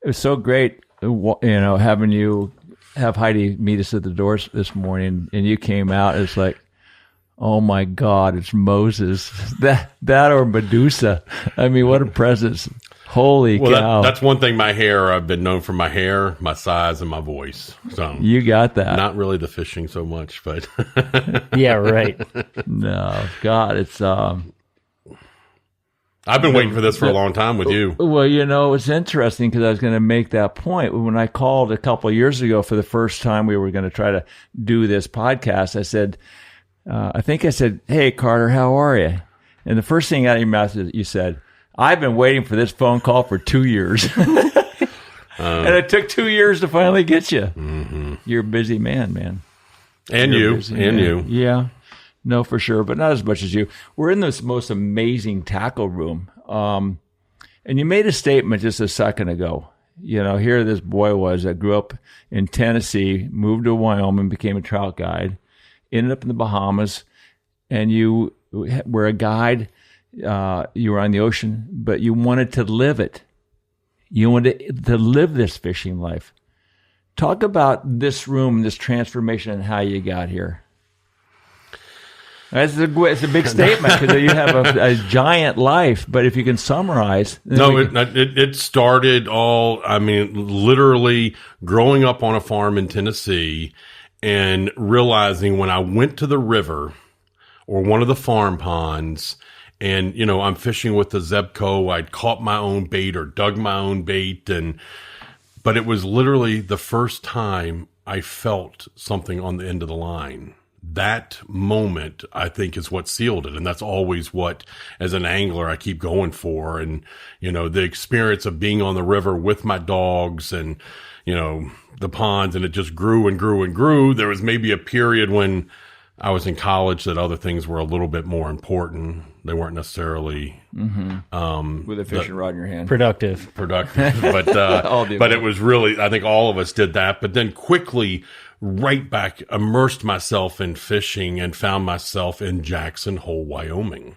It was so great, having you have Heidi meet us at the doors this morning, and you came out. It's like, oh my God, it's Moses, that or Medusa. I mean, what a presence! Holy cow! That's one thing. My hair, I've been known for my hair, my size, and my voice. So you got that. Not really the fishing so much, but yeah, right. No, God, it's. I've been waiting for this for a long time with you. Well, it's interesting because I was going to make that point. When I called a couple of years ago for the first time, we were going to try to do this podcast. I said, hey, Carter, how are you? And the first thing out of your mouth is you said, I've been waiting for this phone call for 2 years. And it took 2 years to finally get you. Mm-hmm. You're a busy man. And you. Yeah. No, for sure, but not as much as you. We're in this most amazing tackle room. And you made a statement just a second ago. Here this boy was that grew up in Tennessee, moved to Wyoming, became a trout guide, ended up in the Bahamas, and you were a guide. You were on the ocean, but you wanted to live it. You wanted to live this fishing life. Talk about this room, this transformation, and how you got here. It's a big statement because you have a giant life, but if you can summarize. It started literally growing up on a farm in Tennessee and realizing when I went to the river or one of the farm ponds and, I'm fishing with the Zebco, I'd caught my own bait or dug my own bait. But it was literally the first time I felt something on the end of the line. That moment, I think, is what sealed it. And that's always what, as an angler, I keep going for. And, the experience of being on the river with my dogs and, the ponds, and it just grew and grew and grew. There was maybe a period when I was in college that other things were a little bit more important. They weren't necessarily with a fishing rod in your hand. Productive. But it was really, I think all of us did that. But then quickly, right back, immersed myself in fishing and found myself in Jackson Hole, Wyoming,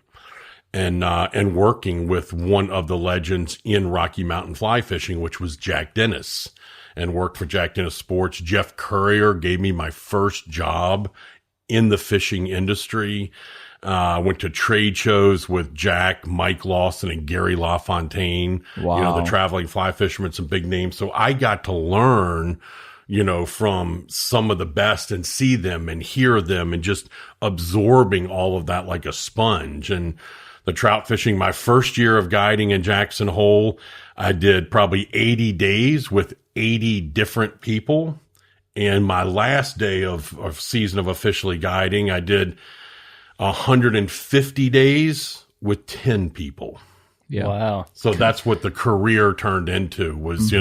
and working with one of the legends in Rocky Mountain fly fishing, which was Jack Dennis, and worked for Jack Dennis Sports. Jeff Currier gave me my first job in the fishing industry. Went to trade shows with Jack, Mike Lawson, and Gary LaFontaine. Wow. The traveling fly fishermen, some big names. So I got to learn, from some of the best and see them and hear them and just absorbing all of that like a sponge. And the trout fishing, my first year of guiding in Jackson Hole, I did probably 80 days with 80 different people. And my last day of season of officially guiding, I did 150 days with 10 people. Yeah. Wow. So that's what the career turned into was,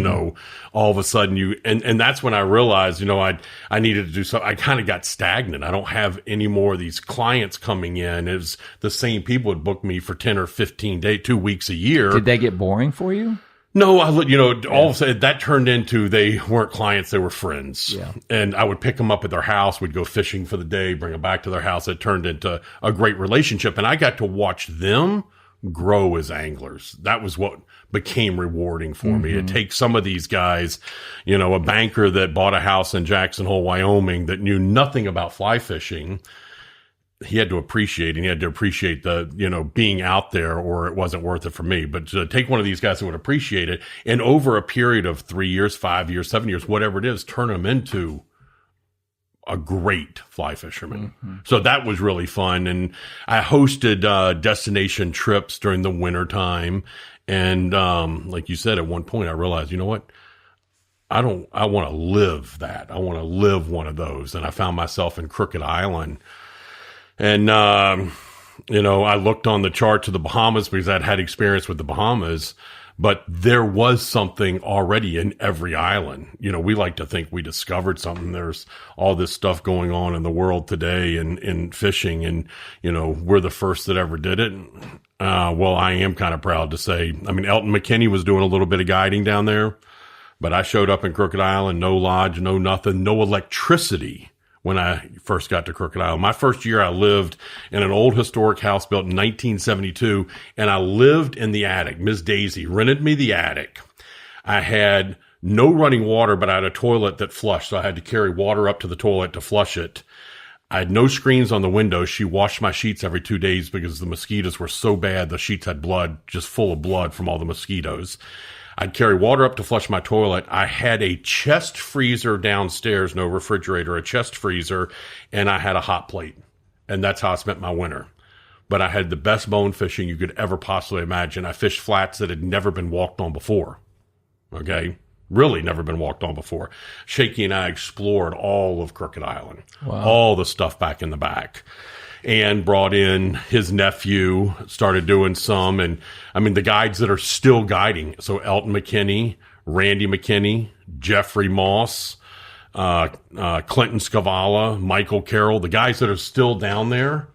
all of a sudden and that's when I realized, I needed to do something. I kind of got stagnant. I don't have any more of these clients coming in. It was the same people would book me for 10 or 15 days, 2 weeks a year. Did they get boring for you? No, all of a sudden that turned into, they weren't clients, they were friends. Yeah. And I would pick them up at their house. We'd go fishing for the day, bring them back to their house. It turned into a great relationship. And I got to watch them grow as anglers. That was what became rewarding for me. It takes some of these guys, a banker that bought a house in Jackson Hole, Wyoming that knew nothing about fly fishing. He had to appreciate the, being out there, or it wasn't worth it for me. But to take one of these guys who would appreciate it and over a period of 3 years, 5 years, 7 years, whatever it is, turn them into a great fly fisherman. So that was really fun. And I hosted destination trips during the winter time. And like you said, at one point I realized, you know what? I want to live that. I want to live one of those. And I found myself in Crooked Island. And, I looked on the chart to the Bahamas because I'd had experience with the Bahamas, but there was something already in every island. We like to think we discovered something. There's all this stuff going on in the world today in fishing, and, we're the first that ever did it. Well, I am kind of proud to say, Elton McKinney was doing a little bit of guiding down there, but I showed up in Crooked Island, no lodge, no nothing, no electricity. When I first got to Crooked Island, my first year, I lived in an old historic house built in 1972, and I lived in the attic. Miss Daisy rented me the attic. I had no running water, but I had a toilet that flushed. So I had to carry water up to the toilet to flush it. I had no screens on the window. She washed my sheets every 2 days because the mosquitoes were so bad. The sheets had blood, just full of blood from all the mosquitoes. I'd carry water up to flush my toilet. I had a chest freezer downstairs, no refrigerator, a chest freezer, and I had a hot plate. And that's how I spent my winter. But I had the best bone fishing you could ever possibly imagine. I fished flats that had never been walked on before. Okay? Really never been walked on before. Shaky and I explored all of Crooked Island. Wow. All the stuff back in the back. And brought in his nephew, started doing some. And, I mean, the guides that are still guiding. So Elton McKinney, Randy McKinney, Jeffrey Moss, Clinton Scavala, Michael Carroll, the guys that are still down there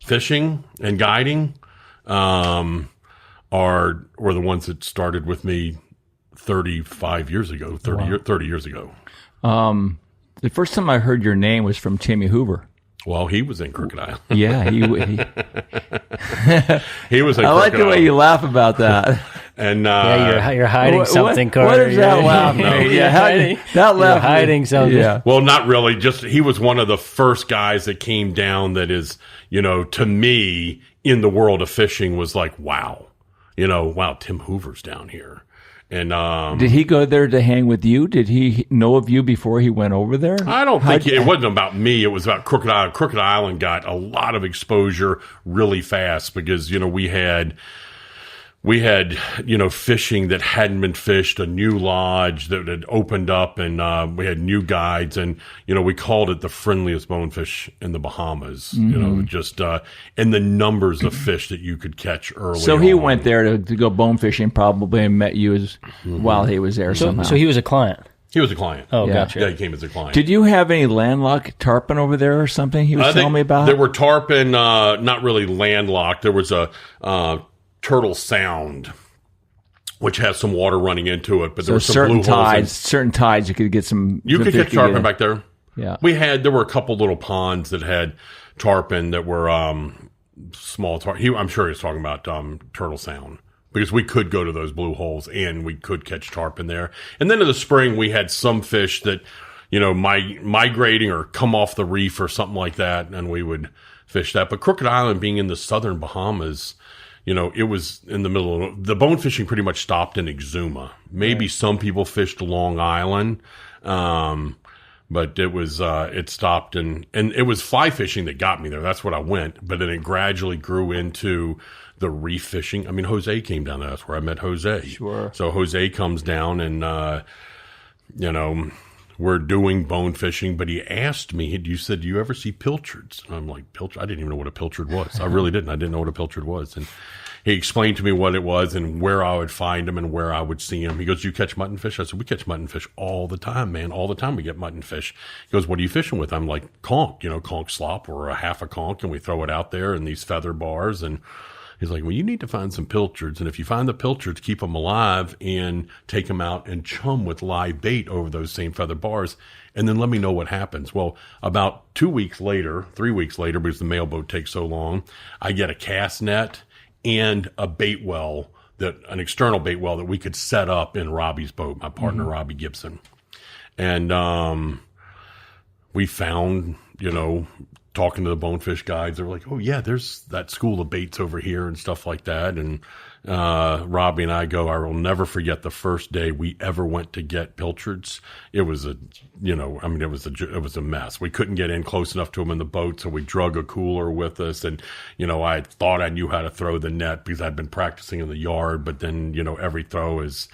fishing and guiding, were the ones that started with me 35 years ago, 30 years ago. The first time I heard your name was from Timmy Hoover. Well, he was in Crooked Island. Yeah, he was in Crooked Island. I like the way you laugh about that. And you're hiding something, Carter. What is that laugh? That laugh. You're hiding something. Yeah. Well, not really. Just he was one of the first guys that came down. That is, to me, in the world of fishing, was like, wow, wow, Tim Hoover's down here. And did he go there to hang with you? Did he know of you before he went over there? I don't think it wasn't about me. It was about Crooked Island. Crooked Island got a lot of exposure really fast because we had fishing that hadn't been fished, a new lodge that had opened up, and we had new guides, and we called it the friendliest bonefish in the Bahamas. Mm-hmm. And the numbers of fish that you could catch early. So he went there to go bone fishing probably and met you while he was there somehow. So he was a client. He was a client. Oh, yeah. Gotcha. Yeah, he came as a client. Did you have any landlocked tarpon over there or something? He was telling me about. There were tarpon, not really landlocked. There was a Turtle Sound, which has some water running into it, but there were some blue holes. Certain tides, you could get some. You could catch tarpon back there. Yeah, there were a couple little ponds that had tarpon that were small tarpon. I'm sure he was talking about Turtle Sound because we could go to those blue holes and we could catch tarpon there. And then in the spring, we had some fish that migrating or come off the reef or something like that, and we would fish that. But Crooked Island being in the southern Bahamas. It was in the middle of the bone fishing pretty much stopped in Exuma. Maybe some people fished Long Island. But it stopped and it was fly fishing that got me there. That's what I went. But then it gradually grew into the reef fishing. I mean, Jose came down there. That's where I met Jose. Sure. So Jose comes down and, we're doing bone fishing, but he asked me, you said, do you ever see pilchards? And I'm like, pilchard? I didn't even know what a pilchard was. I really didn't. I didn't know what a pilchard was. And he explained to me what it was and where I would find them and where I would see them. He goes, you catch muttonfish? I said, we catch muttonfish all the time, man. All the time we get muttonfish. He goes, what are you fishing with? I'm like, conch, conch slop or a half a conch, and we throw it out there in these feather bars. And he's like, well, you need to find some pilchards. And if you find the pilchards, keep them alive and take them out and chum with live bait over those same feather bars. And then let me know what happens. Well, about 3 weeks later, because the mail boat takes so long, I get a cast net and a bait well, an external bait well that we could set up in Robbie's boat, my partner, Robbie Gibson. And we found, talking to the bonefish guides, they were like, oh yeah, there's that school of baits over here and stuff like that. And Robbie and I I will never forget the first day we ever went to get pilchards. It was it was a mess. We couldn't get in close enough to them in the boat, so we drug a cooler with us. And, I thought I knew how to throw the net because I'd been practicing in the yard, but then, every throw is,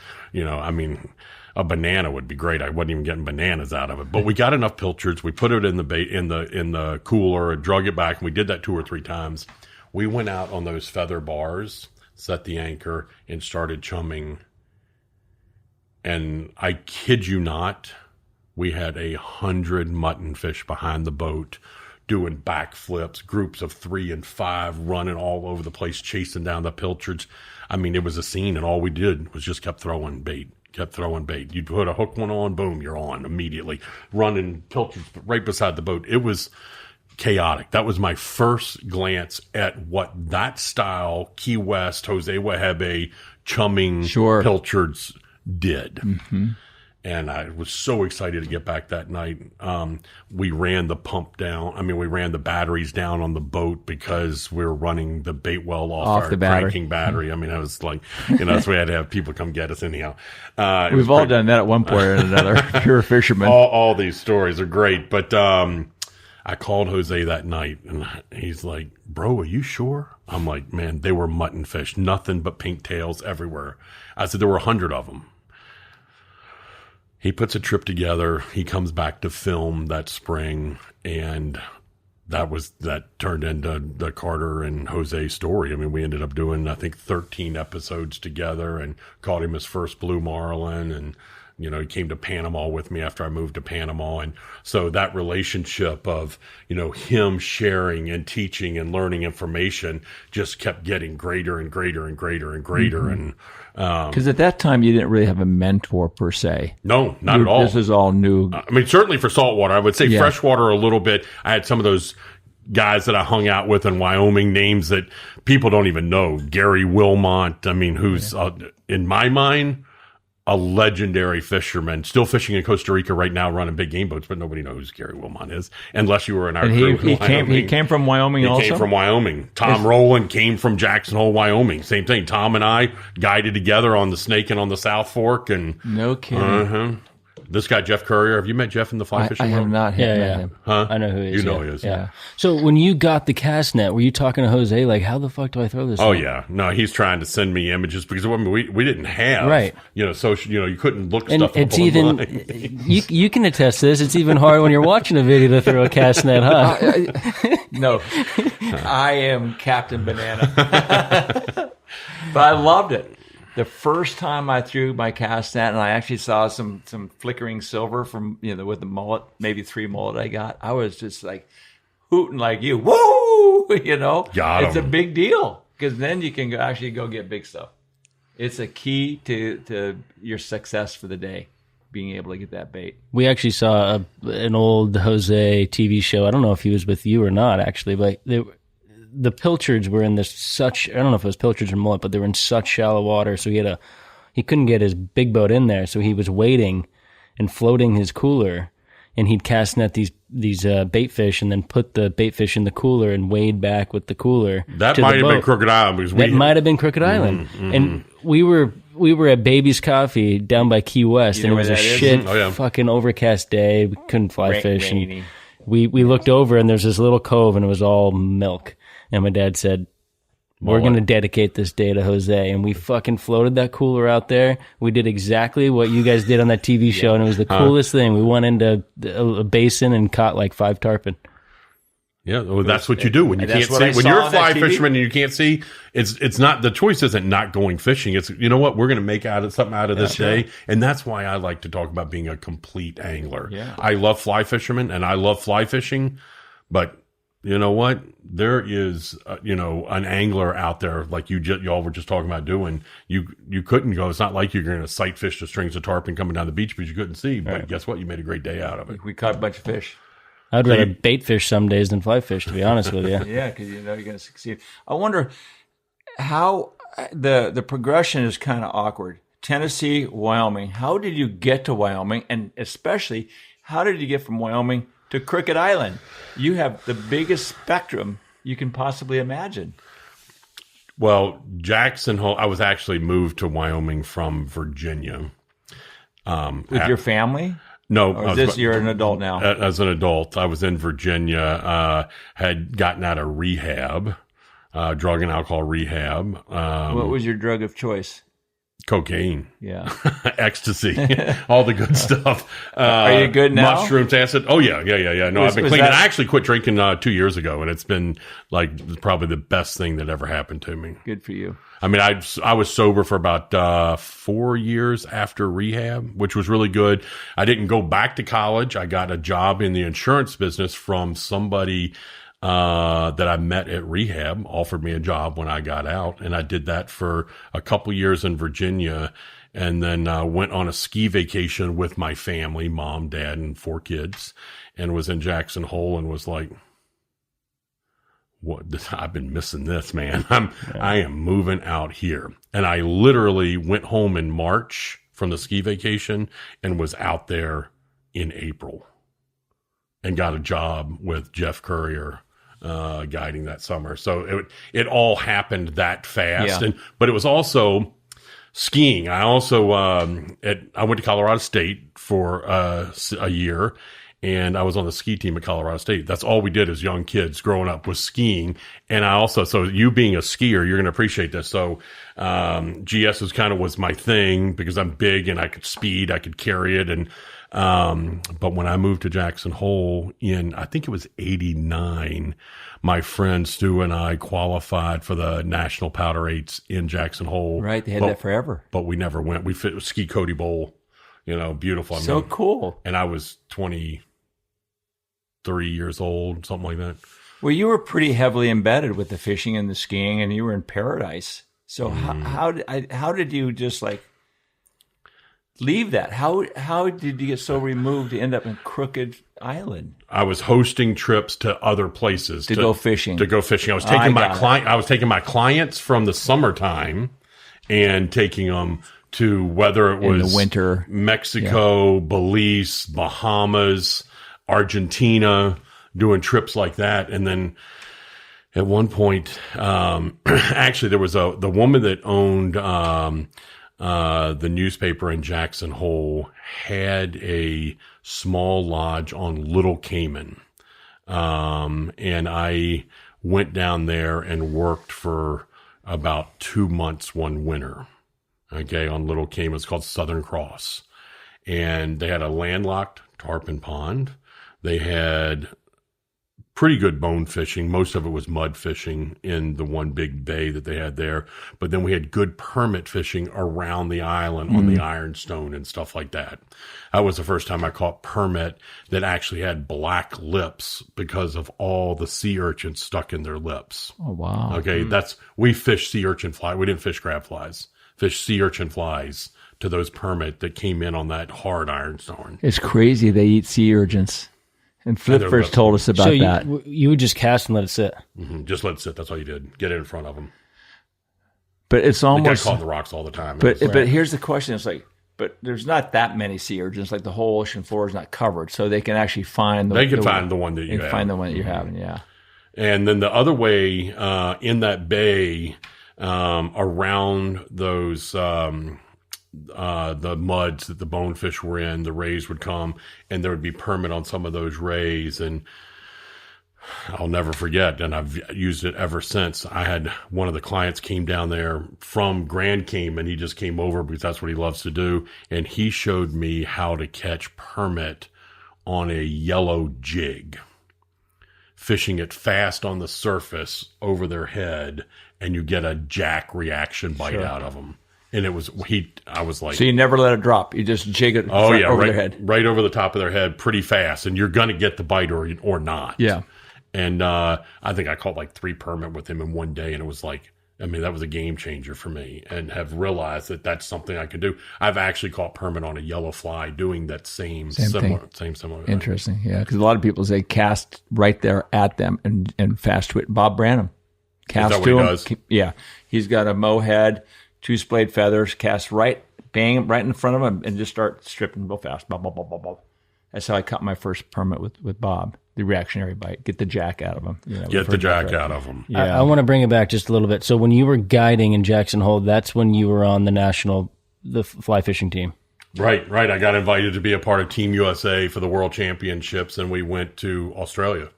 a banana would be great. I wasn't even getting bananas out of it, but we got enough pilchards. We put it in the bait, in the cooler and drug it back. And we did that 2 or 3 times. We went out on those feather bars, set the anchor, and started chumming. And I kid you not, we had 100 muttonfish behind the boat doing backflips, groups of 3 and 5 running all over the place, chasing down the pilchards. I mean, it was a scene, and all we did was just kept throwing bait. You'd put a hook one on, boom, you're on immediately. Running pilchards right beside the boat. It was chaotic. That was my first glance at what that style Key West, Jose Wahebe, chumming pilchards did. And I was so excited to get back that night. We ran the pump down. I mean, we ran the batteries down on the boat because we were running the bait well off our the battery. cranking battery. I mean, I was like, so we had to have people come get us anyhow. We've all done that at one point or another. If you're a fisherman. All these stories are great. But I called Jose that night, and he's like, bro, are you sure? I'm like, man, they were mutton fish. Nothing but pink tails everywhere. I said, there were 100 of them. He puts a trip together. He comes back to film that spring, and that turned into the Carter and Jose story. I mean, we ended up doing, I think, 13 episodes together, and caught him his first blue marlin, and he came to Panama with me after I moved to Panama. And so that relationship of, him sharing and teaching and learning information just kept getting greater and greater and greater and greater. And because at that time you didn't really have a mentor per se. No, not at all. This is all new. I mean, certainly for saltwater, I would say freshwater a little bit. I had some of those guys that I hung out with in Wyoming, names that people don't even know. Gary Wilmot, I mean, who's in my mind, a legendary fisherman, still fishing in Costa Rica right now, running big game boats, but nobody knows who Gary Wilmot is, unless you were in our crew. He came from Wyoming also? He came from Wyoming. Tom Rowland came from Jackson Hole, Wyoming. Same thing. Tom and I guided together on the Snake and on the South Fork. And no kidding. This guy, Jeff Courier, have you met Jeff in the fly fishing I have world? not met him. Huh? I know who he is. You know who he is. Yeah. So when you got the cast net, were you talking to Jose like, how the fuck do I throw this? Oh thing? yeah, no, he's trying to send me images because we didn't have social. You couldn't look and stuff. It's even you can attest to this. It's even hard when you're watching a video to throw a cast net, huh? No, I am Captain Banana, but I loved it. The first time I threw my cast net, and I actually saw some flickering silver from with the mullet, maybe 3 mullet I got, I was just like hooting like you. Woo! It's a big deal because then you can actually go get big stuff. It's a key to your success for the day, being able to get that bait. We actually saw an old Jose TV show. I don't know if he was with you or not, actually, but the pilchards were in I don't know if it was pilchards or mullet, but they were in such shallow water, so he couldn't get his big boat in there, so he was waiting and floating his cooler, and he'd cast net these bait fish and then put the bait fish in the cooler and wade back with the cooler. That might have been Crooked Island might have been Crooked Island. And we were at Baby's Coffee down by Key West, and it was a shit fucking overcast day. We couldn't fly fish. Rainy. And we looked over, and there's this little cove, and it was all milk. And my dad said, we're going to dedicate this day to Jose. And we fucking floated that cooler out there. We did exactly what you guys did on that TV show, and it was the coolest thing. We went into a basin and caught like 5 tarpon. Yeah, well, that's what you do when you can't see. When you're a fly fisherman and you can't see, it's not, the choice isn't not going fishing. It's, we're going to make something out of this day. And that's why I like to talk about being a complete angler. Yeah. I love fly fishermen and I love fly fishing, but you know what? There is, an angler out there like y'all were just talking about doing. You couldn't go. It's not like you're going to sight fish the strings of tarpon coming down the beach because you couldn't see. But guess what? You made a great day out of it. We caught a bunch of fish. I'd rather bait fish some days than fly fish, to be honest with you. Yeah, because you're going to succeed. I wonder how the progression is kind of awkward. Tennessee, Wyoming. How did you get to Wyoming? And especially, how did you get from Wyoming to Crooked Island? You have the biggest spectrum you can possibly imagine. Well, Jackson Hole, I was actually moved to Wyoming from Virginia. With your family? No. Or you're an adult now? As an adult, I was in Virginia, had gotten out of rehab, drug and alcohol rehab. What was your drug of choice? Cocaine. Yeah. Ecstasy. All the good stuff. Are you good now? Mushrooms, acid. Oh, yeah. No, I've been clean. I actually quit drinking 2 years ago, and it's been probably the best thing that ever happened to me. Good for you. I mean, I was sober for about 4 years after rehab, which was really good. I didn't go back to college. I got a job in the insurance business from somebody that I met at rehab, offered me a job when I got out. And I did that for a couple years in Virginia, and then went on a ski vacation with my family, mom, dad, and 4 kids, and was in Jackson Hole and was like, I've been missing this, man. I am moving out here. And I literally went home in March from the ski vacation and was out there in April and got a job with Jeff Courier guiding that summer. So it all happened that fast. Yeah. But it was also skiing. I also I went to Colorado State for a year, and I was on the ski team at Colorado State. That's all we did as young kids growing up was skiing. And I also, so you being a skier, you're going to appreciate this. So GS was my thing because I'm big and I could speed, I could carry it. And but when I moved to Jackson Hole I think it was 89, my friend Stu and I qualified for the National Powder Eights in Jackson Hole. Right. They had that forever. But we never went. We fit Ski Cody Bowl, beautiful. So cool. And I was 23 years old, something like that. Well, you were pretty heavily embedded with the fishing and the skiing, and you were in paradise. So how did you just leave that? How did you get so removed to end up in Crooked Island? I was hosting trips to other places to go fishing. I was taking I was taking my clients from the summertime and taking them to whether it was in the winter, Mexico, Belize, Bahamas, Argentina, doing trips like that. And then at one point, actually there was the woman that owned the newspaper in Jackson Hole had a small lodge on Little Cayman. And I went down there and worked for about 2 months one winter. Okay. On Little Cayman. It's called Southern Cross. And they had a landlocked tarpon pond. They had pretty good bone fishing. Most of it was mud fishing in the one big bay that they had there. But then we had good permit fishing around the island on the Ironstone and stuff like that. That was the first time I caught permit that actually had black lips because of all the sea urchins stuck in their lips. Oh, wow. Okay. We fished sea urchin fly. We didn't fish crab flies, fish sea urchin flies to those permit that came in on that hard Ironstone. It's crazy. They eat sea urchins. And Flip first told us about that. You would just cast and let it sit. Mm-hmm. Just let it sit. That's all you did. Get it in front of them. But it's almost they got caught in the rocks all the time. But here's the question: it's but there's not that many sea urchins. Like the whole ocean floor is not covered, so they can actually find the one that you have. Find the one that you're having, yeah. And then the other way in that bay around those. The muds that the bonefish were in, the rays would come and there would be permit on some of those rays. And I'll never forget. And I've used it ever since. I had one of the clients came down there from Grand Cayman. He just came over because that's what he loves to do. And he showed me how to catch permit on a yellow jig, fishing it fast on the surface over their head. And you get a jack reaction bite out of them. And I was like... So you never let it drop. You just jig it over their head. Right over the top of their head pretty fast. And you're going to get the bite or not. Yeah. And I think I caught 3 permit with him in one day. And it was that was a game changer for me. And have realized that that's something I could do. I've actually caught permit on a yellow fly doing that same similar. Interesting. Yeah. Because a lot of people say cast right there at them and fast twitch. Bob Branham. Cast Is that what he does? Yeah. He's got a mow head. 2 splayed feathers, cast bang right in front of him, and just start stripping real fast. Bob, bob, bob, bob, bob. That's how I caught my first permit with Bob, the reactionary bite. Get the jack out of him. Get the jack out of him. Yeah. I want to bring it back just a little bit. So when you were guiding in Jackson Hole, that's when you were on the fly fishing team. Right. I got invited to be a part of Team USA for the World Championships, and we went to Australia.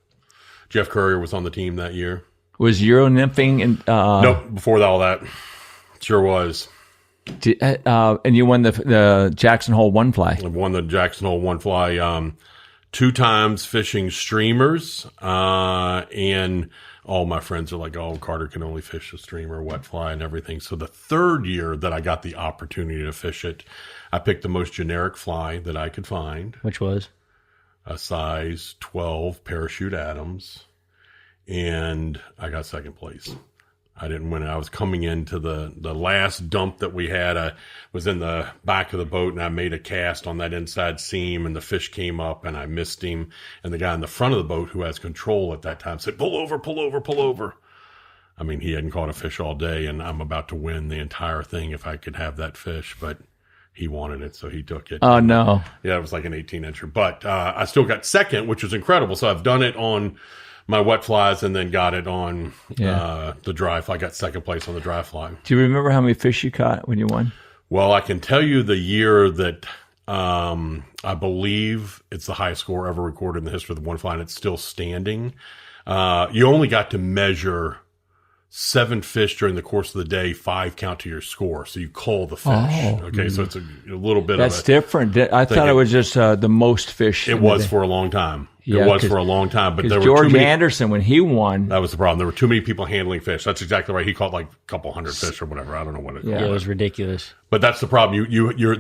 Jeff Courier was on the team that year. Was Euro nymphing? Nope, before all that. Sure was. And you won the Jackson Hole one fly. I won the Jackson Hole one fly 2 times fishing streamers. And all my friends are like, oh, Carter can only fish a streamer, wet fly, and everything. So the 3rd year that I got the opportunity to fish it, I picked the most generic fly that I could find. Which was? A size 12 Parachute Adams. And I got 2nd place. I didn't win it. I was coming into the last dump that we had. I was in the back of the boat and I made a cast on that inside seam and the fish came up and I missed him. And the guy in the front of the boat who has control at that time said, pull over, pull over, pull over. I mean, he hadn't caught a fish all day and I'm about to win the entire thing if I could have that fish, but He wanted it, so he took it. Oh, no. Yeah, it was like an 18-incher. But I still got second, which was incredible. So I've done it on my wet flies and then got it on the dry fly. I got second place on the dry fly. Do you remember how many fish you caught when you won? Well, I can tell you the year that I believe it's the highest score ever recorded in the history of the one fly, and it's still standing. You only got to measure 7 fish during the course of the day, 5 count to your score. So you cull the fish. Oh, okay, so it's a little bit That's of different. I thought it was just the most fish. It was for a long time. Yeah, it was for a long time. But there were George too many, Anderson, when he won. that was the problem. There were too many people handling fish. That's exactly right. He caught like a couple hundred fish or whatever. I don't know what it was. Yeah, it was ridiculous. But that's the problem.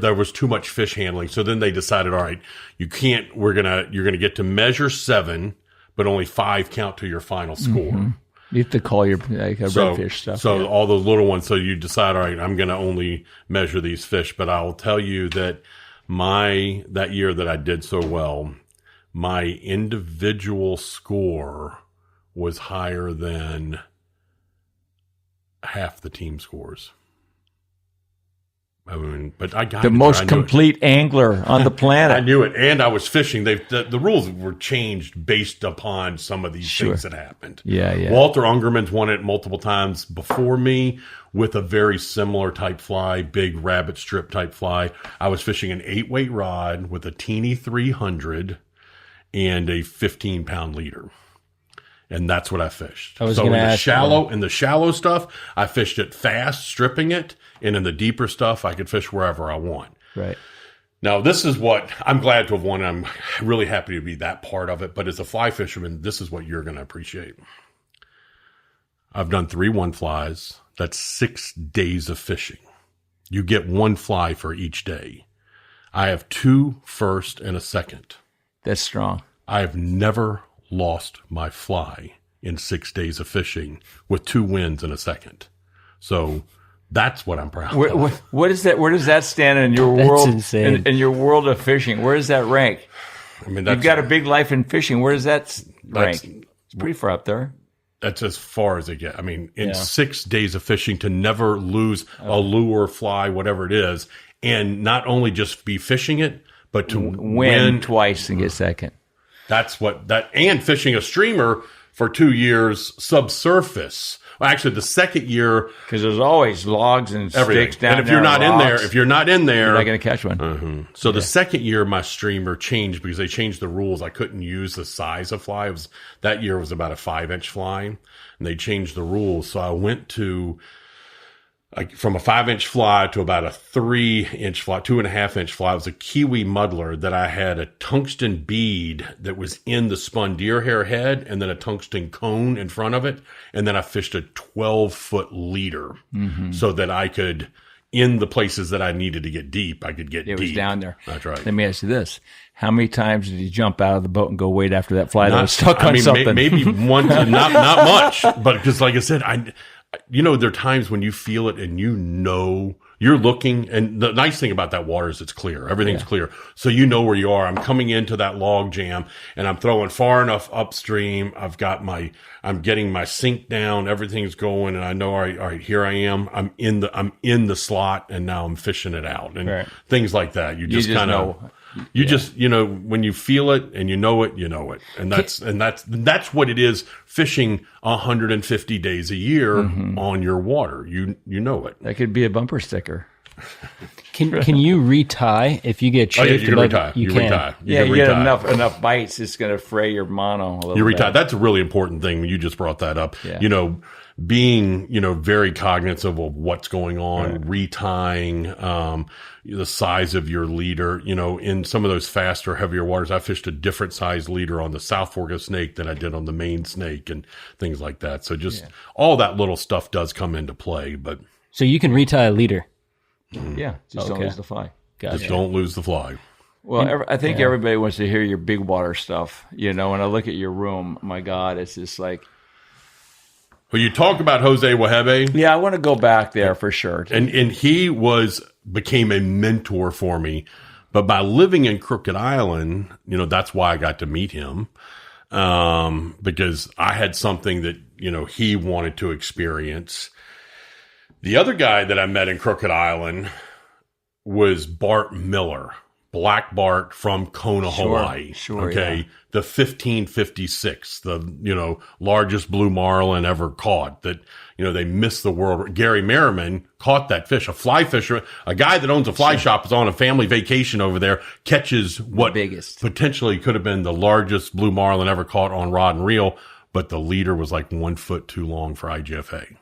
There was too much fish handling. So then they decided, all right, you're gonna get to measure 7, but only 5 count to your final score. Mm-hmm. You have to call your redfish stuff. So all those little ones. So you decide, all right, I'm going to only measure these fish. But I will tell you that that year that I did so well, my individual score was higher than half the team scores. I mean, but I got the most complete angler on the planet. I knew it, and I was fishing. The rules were changed based upon some of these things that happened. Yeah. Walter Ungerman's won it multiple times before me with a very similar type fly, big rabbit strip type fly. I was fishing an 8-weight rod with a teeny 300 and a 15-pound leader. And that's what I fished. So in the shallow stuff, I fished it fast, stripping it. And in the deeper stuff, I could fish wherever I want. Right. Now, this is what I'm glad to have won. I'm really happy to be that part of it. But as a fly fisherman, this is what you're going to appreciate. I've done 3 one flies. That's 6 days of fishing. You get 1 fly for each day. I have 2 first and a second. That's strong. I have never lost my fly in 6 days of fishing with 2 wins and a second. So that's what I'm proud of. What is that? Where does that stand in your world? Insane. In your world of fishing, where does that rank? I mean, you've got a big life in fishing. Where does that rank? It's pretty far up there. That's as far as it gets. I mean, in 6 days of fishing, to never lose a lure, fly, whatever it is, and not only just be fishing it, but to win twice and get second. And fishing a streamer for 2 years subsurface. Well, actually, the second year, because there's always logs and sticks down there. And if you're not in there, you're not going to catch one. Uh-huh. So the second year, my streamer changed because they changed the rules. I couldn't use the size of fly. That year was about a 5-inch fly, and they changed the rules. So I went to from a 5-inch fly to about a 3-inch fly, 2.5-inch fly. It was a kiwi muddler that I had a tungsten bead that was in the spun deer hair head and then a tungsten cone in front of it. And then I fished a 12-foot leader so that I could, in the places that I needed to get deep, I could get deep. It was down there. That's right. Let me ask you this. How many times did you jump out of the boat and go wait after that fly that was stuck on something? Maybe one, not much. But because like I said, there are times when you feel it and you're looking, and the nice thing about that water is it's clear. Everything's clear. So you know where you are. I'm coming into that log jam and I'm throwing far enough upstream. I'm getting my sink down. Everything's going and I know, all right, here I am. I'm in the slot and now I'm fishing it out and things like that. You just kind of, when you feel it and you know it. And that's what it is fishing 150 days a year on your water. You know it. That could be a bumper sticker. Can you retie if you get chafed? You can retie. You can. You get enough bites, it's going to fray your mono a little bit. You retie. That's a really important thing. You just brought that up. Yeah. Being, very cognizant of what's going on, retying, the size of your leader, in some of those faster, heavier waters. I fished a different size leader on the South Fork of Snake than I did on the main Snake and things like that. So just all that little stuff does come into play, but. So you can retie a leader. Yeah. Just don't lose the fly. Gotcha. Just don't lose the fly. Well, I think everybody wants to hear your big water stuff, when I look at your room, my God, it's just like. Well, you talk about Jose Wahebe. Yeah, I want to go back there for sure. And he became a mentor for me. But by living in Crooked Island, that's why I got to meet him. Because I had something that, he wanted to experience. The other guy that I met in Crooked Island was Bart Miller, Black Bart from Kona, Hawaii. Sure, okay. yeah. The 1556, the, largest blue marlin ever caught that, they missed the world. Gary Merriman caught that fish, a fly fisher, a guy that owns a fly shop is on a family vacation over there, catches what biggest potentially could have been the largest blue marlin ever caught on rod and reel. But the leader was like 1 foot too long for IGFA.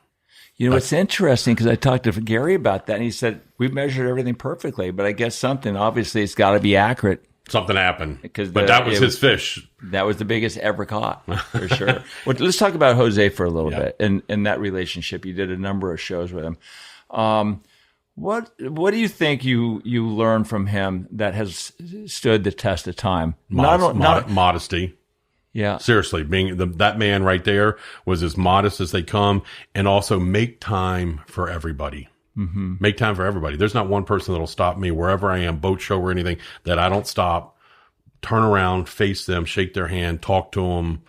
It's interesting because I talked to Gary about that, and he said, we've measured everything perfectly, but I guess obviously it's got to be accurate. Something happened. But that was his fish. That was the biggest ever caught, for sure. Well, let's talk about Jose for a little bit and that relationship. You did a number of shows with him. What do you think you learned from him that has stood the test of time? Modesty. Yeah. Seriously, being that man right there was as modest as they come, and also make time for everybody. Mm-hmm. Make time for everybody. There's not one person that'll stop me wherever I am, boat show or anything, that I don't stop, turn around, face them, shake their hand, talk to them,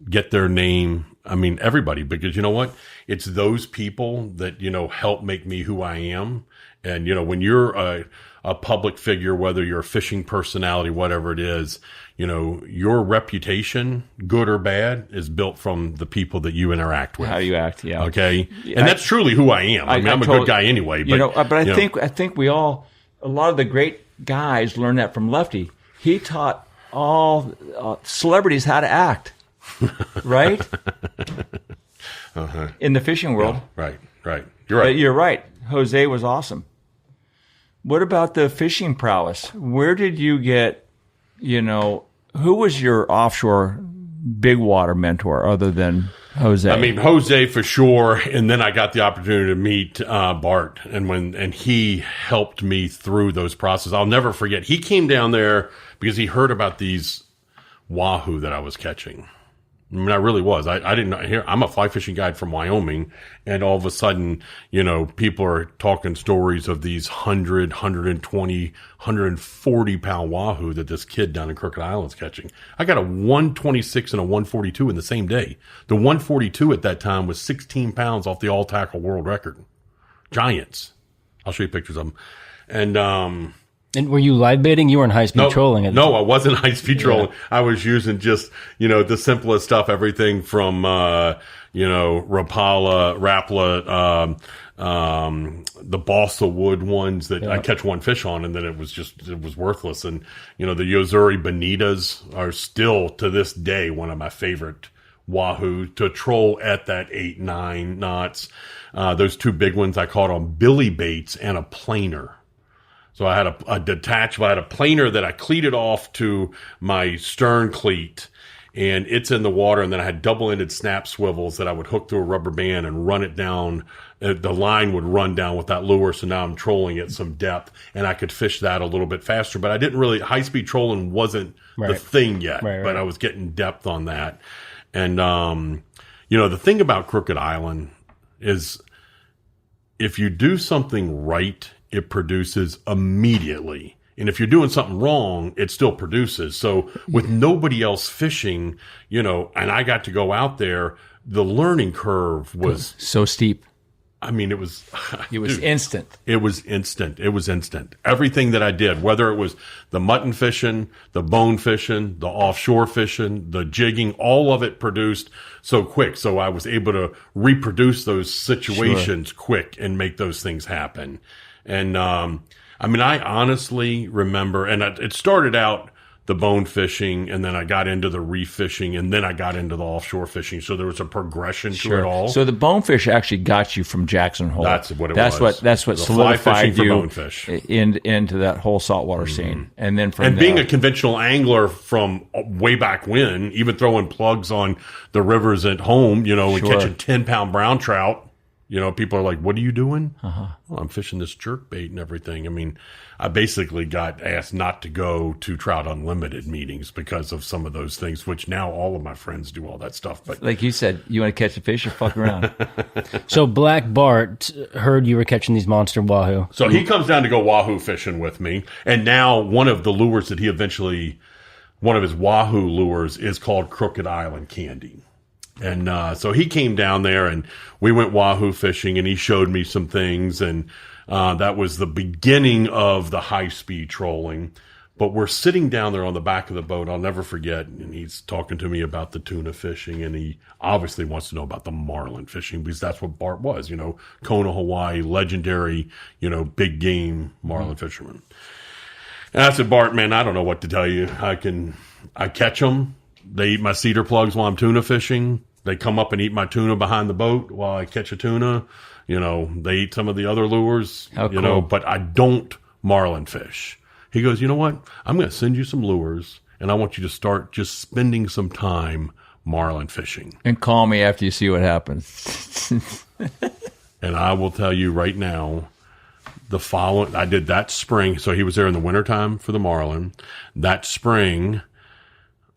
get their name. I mean, everybody, because you know what? It's those people that, help make me who I am. And, when you're a public figure, whether you're a fishing personality, whatever it is, your reputation, good or bad, is built from the people that you interact with. How you act, yeah. Okay. And that's truly who I am. I'm a good guy anyway. But, I think we all, a lot of the great guys learned that from Lefty. He taught all celebrities how to act, right? Uh-huh. In the fishing world. Yeah, right. You're right. But you're right. Jose was awesome. What about the fishing prowess? Where did you get, who was your offshore big water mentor other than Jose? I mean, Jose for sure. And then I got the opportunity to meet Bart, and he helped me through those processes. I'll never forget. He came down there because he heard about these wahoo that I was catching. I mean, I really was. I didn't know. Here, I'm a fly fishing guide from Wyoming, and all of a sudden, people are talking stories of these 100, 120, 140 pound wahoo that this kid down in Crooked Island's catching. I got a 126 and a 142 in the same day. The 142 at that time was 16 pounds off the all tackle world record. Giants. I'll show you pictures of them. And were you live baiting? You were in high-speed trolling. No, I wasn't high-speed trolling. I was using just, the simplest stuff, everything from, Rapala, the balsa wood ones that I catch one fish on, and then it was worthless. And, the Yozuri Bonitas are still, to this day, one of my favorite wahoo to troll at that 8-9 knots. Those two big ones I caught on billy baits and a planer. So I had a detachable, I had a planer that I cleated off to my stern cleat, and it's in the water. And then I had double-ended snap swivels that I would hook through a rubber band and run it down. The line would run down with that lure. So now I'm trolling at some depth, and I could fish that a little bit faster. But I didn't really, high-speed trolling wasn't the thing yet, but I was getting depth on that. And, the thing about Crooked Island is if you do something right, it produces immediately. And if you're doing something wrong, it still produces. So with nobody else fishing, and I got to go out there, the learning curve was so steep. I mean, it was instant. It was instant. Everything that I did, whether it was the mutton fishing, the bone fishing, the offshore fishing, the jigging, all of it produced so quick. So I was able to reproduce those situations quick and make those things happen. And, I honestly remember, and it started out the bone fishing, and then I got into the reef fishing, and then I got into the offshore fishing. So there was a progression to it all. So the bonefish actually got you from Jackson Hole. That's what it was. That's what the solidified you bonefish. into that whole saltwater scene. And then being a conventional angler from way back when, even throwing plugs on the rivers at home, and catching 10-pound brown trout. People are like, what are you doing? Well, I'm fishing this jerk bait and everything. I basically got asked not to go to Trout Unlimited meetings because of some of those things, which now all of my friends do all that stuff. But like you said, you want to catch a fish or fuck around. So Black Bart heard you were catching these monster wahoo. So he comes down to go wahoo fishing with me. And now one of the lures that one of his wahoo lures is called Crooked Island Candy. And so he came down there, and we went wahoo fishing, and he showed me some things. And That was the beginning of the high-speed trolling. But we're sitting down there on the back of the boat. I'll never forget. And he's talking to me about the tuna fishing. And he obviously wants to know about the marlin fishing because that's what Bart was, Kona, Hawaii, legendary, big game marlin fisherman. And I said, Bart, man, I don't know what to tell you. I catch them. They eat my cedar plugs while I'm tuna fishing. They come up and eat my tuna behind the boat while I catch a tuna. They eat some of the other lures, cool. But I don't marlin fish. He goes, you know what? I'm going to send you some lures, and I want you to start just spending some time marlin fishing. And call me after you see what happens. And I will tell you right now, I did that spring. So he was there in the wintertime for the marlin. That spring,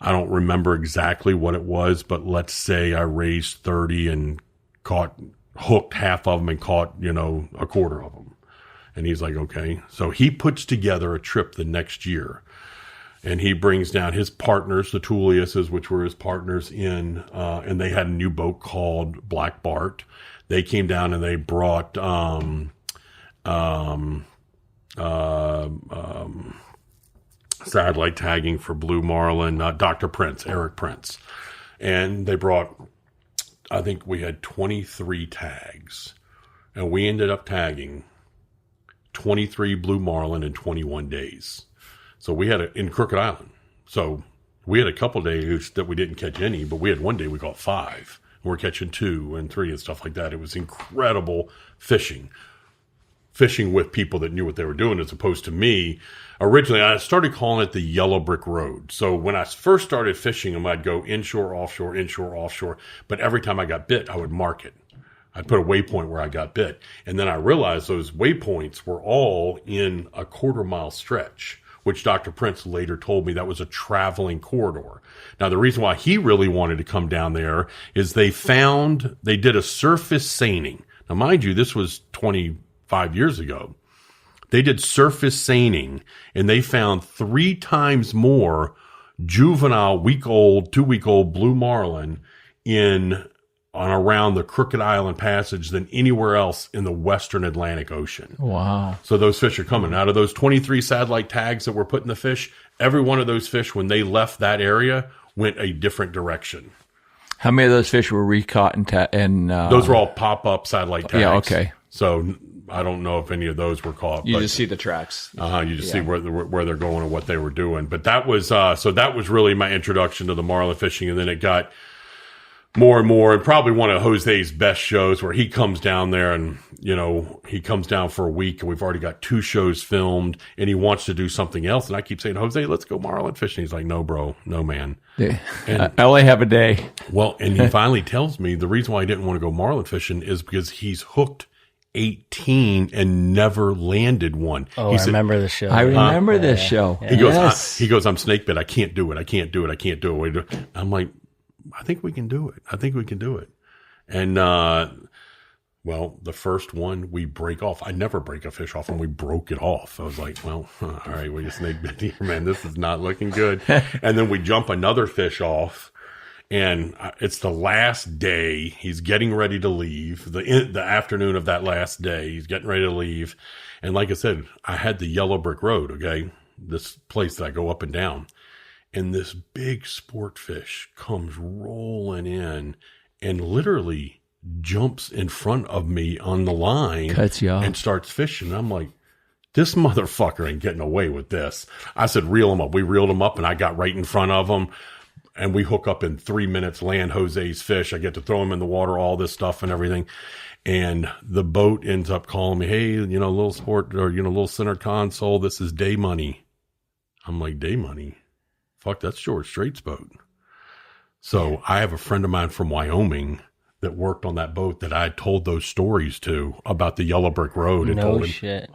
I don't remember exactly what it was, but let's say I raised 30 and hooked half of them and caught, a quarter of them. And he's like, okay. So he puts together a trip the next year. And he brings down his partners, the Tulliuses, which were his partners and they had a new boat called Black Bart. They came down and they brought satellite tagging for blue marlin, Dr. Prince, Eric Prince. And they brought, I think we had 23 tags. And we ended up tagging 23 blue marlin in 21 days. So we had in Crooked Island. So we had a couple days that we didn't catch any, but we had one day we caught 5. And we're catching 2 and 3 and stuff like that. It was incredible fishing with people that knew what they were doing, as opposed to me. Originally, I started calling it the Yellow Brick Road. So when I first started fishing them, I'd go inshore, offshore. But every time I got bit, I would mark it. I'd put a waypoint where I got bit. And then I realized those waypoints were all in a quarter-mile stretch, which Dr. Prince later told me that was a traveling corridor. Now, the reason why he really wanted to come down there is they did a surface seining. Now, mind you, this was 25 years ago. They did surface seining, and they found 3 times more juvenile 2-week-old blue marlin on around the Crooked Island Passage than anywhere else in the Western Atlantic Ocean. Wow. So those fish are coming. Out of those 23 satellite tags that were put in the fish, every one of those fish, when they left that area, went a different direction. How many of those fish were recaught and those were all pop-up satellite tags. Yeah, okay. So I don't know if any of those were caught. You just see the tracks. You just see where they're going and what they were doing. But that was so that was really my introduction to the marlin fishing, and then it got more and more, and probably one of Jose's best shows where he comes down there and, he comes down for a week and we've already got 2 shows filmed and he wants to do something else. And I keep saying, Jose, let's go marlin fishing. He's like, no, bro, no, man. Yeah. And I only have a day. Well, and he finally tells me the reason why I didn't want to go marlin fishing is because he's hooked 18 and never landed one. Oh, I remember the show. I remember this show. He goes, I'm snake bit. I can't do it. I'm like, I think we can do it. And, well, the first one we break off. I never break a fish off, and we broke it off. I was like, well, all right, we just snake bit here, man. This is not looking good. And then we jump another fish off, and it's the last day. He's getting ready to leave. The afternoon of that last day, he's getting ready to leave. And like I said, I had the Yellow Brick Road, okay? This place that I go up and down. And this big sport fish comes rolling in and literally jumps in front of me on the line, cuts you off, and starts fishing. I'm like, this motherfucker ain't getting away with this. I said, reel him up. We reeled him up, and I got right in front of him, and we hook up in 3 minutes, land Jose's fish. I get to throw him in the water, all this stuff and everything. And the boat ends up calling me, hey, little sport, or, little center console, this is day money. I'm like, day money? Fuck, that's George Strait's boat. So I have a friend of mine from Wyoming that worked on that boat that I told those stories to about the Yellow Brick Road. And no told him, shit.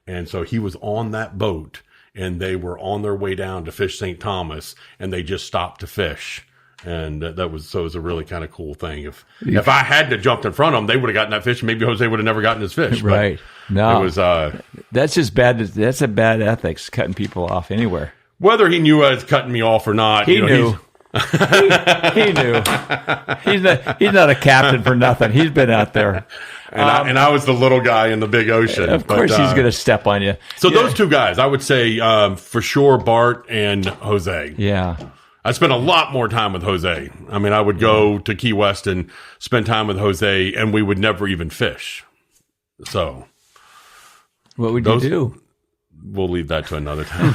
And so he was on that boat, and they were on their way down to fish St. Thomas, and they just stopped to fish. And it was a really kind of cool thing. If I had to jump in front of them, they would have gotten that fish, and maybe Jose would have never gotten his fish. Right. No. It was, that's just bad. That's a bad ethics, cutting people off anywhere. Whether he knew I was cutting me off or not. He knew. He knew. He's not a captain for nothing. He's been out there. And I was the little guy in the big ocean. Of course, he's going to step on you. So those two guys, I would say for sure, Bart and Jose. Yeah. I spent a lot more time with Jose. I mean, I would go to Key West and spend time with Jose, and we would never even fish. So, what would you do? We'll leave that to another time.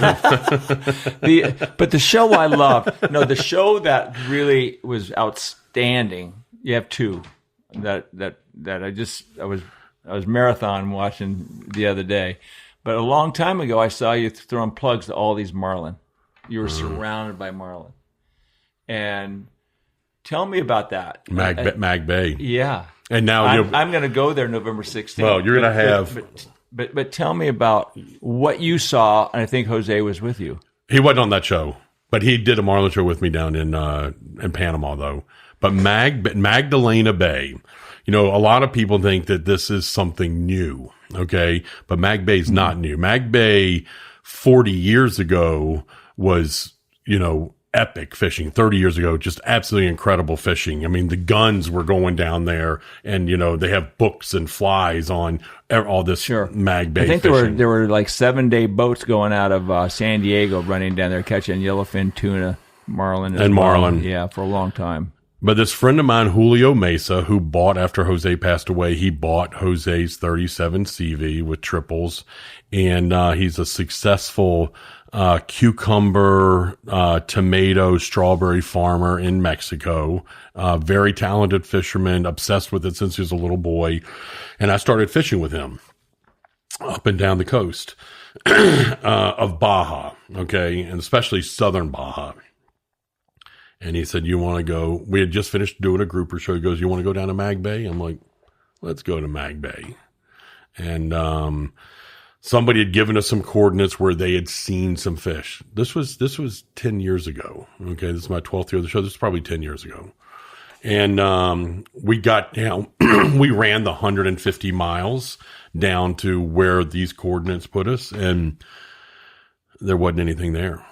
But the show I loved, the show that really was outstanding. You have two that I was marathon watching the other day, but a long time ago I saw you throwing plugs to all these marlin. You were surrounded by marlin, and tell me about that. Mag Bay. Yeah, and now I'm going to go there November 16th. Well, you're going to have. But tell me about what you saw, and I think Jose was with you. He wasn't on that show, but he did a marlin show with me down in Panama, though. But Magdalena Bay, a lot of people think that this is something new, okay? But Mag Bay is not new. Mag Bay 40 years ago was, epic fishing. 30 years ago, just absolutely incredible fishing. I mean, the guns were going down there, and they have books and flies on all this Mag Bay. I think fishing. there were like 7-day boats going out of San Diego, running down there catching yellowfin, tuna, marlin, and marlin. Yeah, for a long time. But this friend of mine, Julio Mesa, who bought after Jose passed away, he bought Jose's 37 CV with triples, and he's a successful cucumber, tomato, strawberry farmer in Mexico. Very talented fisherman, obsessed with it since he was a little boy. And I started fishing with him up and down the coast of Baja, okay, and especially southern Baja. And he said, you want to go? We had just finished doing a grouper show. He goes, you want to go down to Mag Bay? I'm like, let's go to Mag Bay. And somebody had given us some coordinates where they had seen some fish. This was 10 years ago. Okay, this is my 12th year of the show. This is probably 10 years ago. And we got down. We ran the 150 miles down to where these coordinates put us, and there wasn't anything there.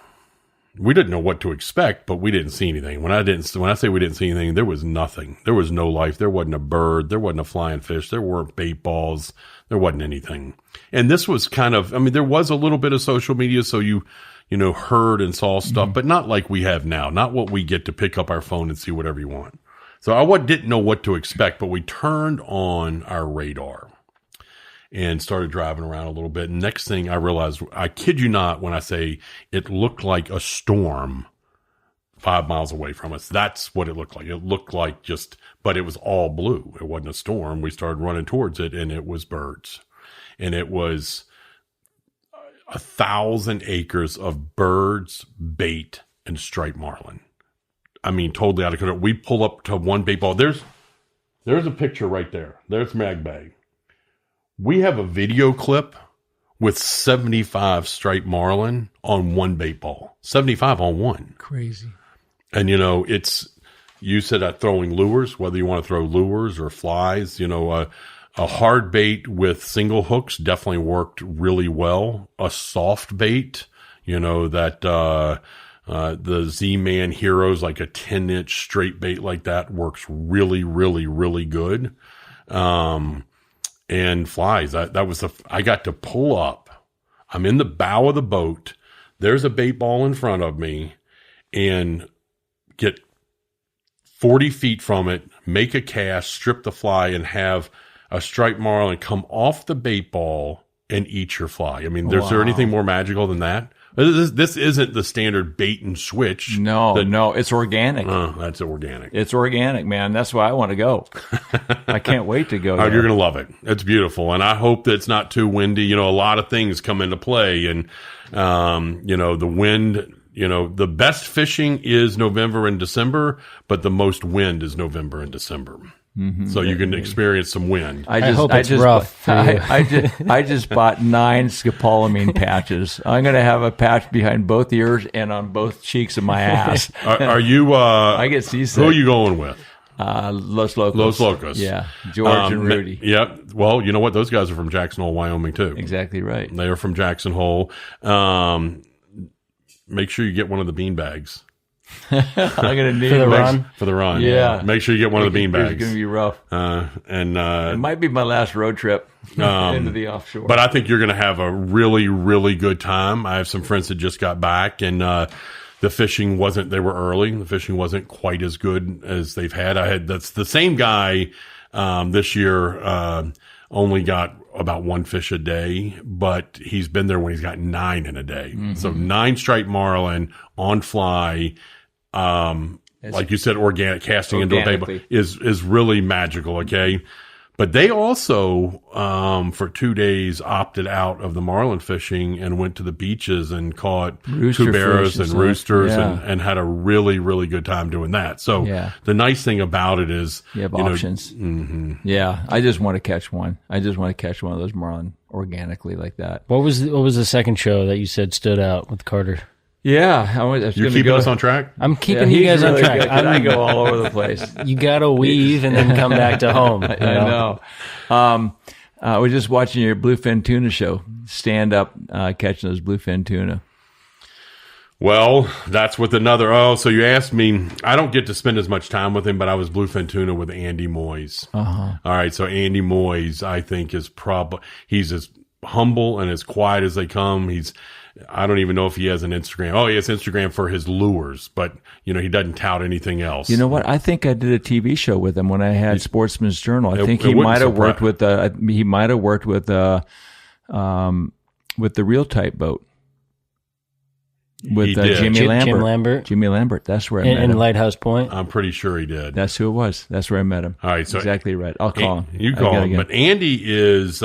We didn't know what to expect, but we didn't see anything. When I say we didn't see anything, there was nothing. There was no life. There wasn't a bird. There wasn't a flying fish. There weren't bait balls. There wasn't anything. And this was kind of, there was a little bit of social media, so you heard and saw stuff, but not like we have now. Not what we get to pick up our phone and see whatever you want. So I didn't know what to expect, but we turned on our radar and started driving around a little bit. And next thing I realized, I kid you not, when I say it looked like a storm 5 miles away from us. That's what it looked like. It looked like but it was all blue. It wasn't a storm. We started running towards it, and it was birds. And it was 1,000 acres of birds, bait, and striped marlin. Totally out of control. We pull up to one bait ball. There's a picture right there. There's Mag Bay. We have a video clip with 75 striped marlin on one bait ball. 75 on one. Crazy. And, you said throwing lures, whether you want to throw lures or flies, a hard bait with single hooks definitely worked really well. A soft bait, the Z-Man Heroes, like a 10-inch straight bait like that, works really, really, really good. And flies. I got to pull up. I'm in the bow of the boat. There's a bait ball in front of me, and get 40 feet from it, make a cast, strip the fly, and have a striped marlin come off the bait ball and eat your fly. Is there anything more magical than that? This isn't the standard bait and switch. No, it's organic. That's organic. It's organic, man. That's why I want to go. I can't wait to go. Oh, you're going to love it. It's beautiful. And I hope that it's not too windy. A lot of things come into play. And, the wind, the best fishing is November and December, but the most wind is November and December. Mm-hmm. So you can experience some wind. I hope it's rough for you. I just bought 9 scopolamine patches. I'm going to have a patch behind both ears and on both cheeks of my ass. Are you? I get seasick. Who are you going with? Los Locos. Los Locos. Yeah, George and Rudy. Yep. Well, you know what? Those guys are from Jackson Hole, Wyoming, too. Exactly right. They are from Jackson Hole. Make sure you get one of the bean bags. I'm gonna need For the one. run? For the run. Yeah. Make sure you get one of the bean It's bags. gonna be rough. It might be my last road trip into the offshore. But I think you're going to have a really, really good time. I have some friends that just got back, and the fishing they were early. The fishing wasn't quite as good as they've had. That's the same guy this year only got about one fish a day, but he's been there when he's got 9 in a day. Mm-hmm. So 9 striped marlin on fly, like you said, organic casting into a table is really magical. Okay. But they also, for 2 days, opted out of the marlin fishing and went to the beaches and caught cuberos and roosters and had a really, really good time doing that. So the nice thing about it is you have options. Yeah, I just want to catch one. I just want to catch one of those marlin organically like that. What was the second show that you said stood out with Carter? Yeah, you're keeping us on track. I'm keeping you guys really on track. I go all over the place. You gotta weave and then come back to home. I know. We're just watching your bluefin tuna show. Stand up, catching those bluefin tuna. Well, that's with another. So you asked me. I don't get to spend as much time with him, but I was bluefin tuna with Andy Moyes. All right, so Andy Moyes, I think, is he's as humble and as quiet as they come. I don't even know if he has an Instagram. Oh, he has Instagram for his lures, but he doesn't tout anything else. You know what? I think I did a TV show with him when I had Sportsman's Journal. I think he might have worked with the real type boat with Jimmy Lambert. Jimmy Lambert. That's where I met him. In Lighthouse Point. I'm pretty sure he did. That's who it was. That's where I met him. All right, so exactly right. I'll call him. You call him, but Andy is.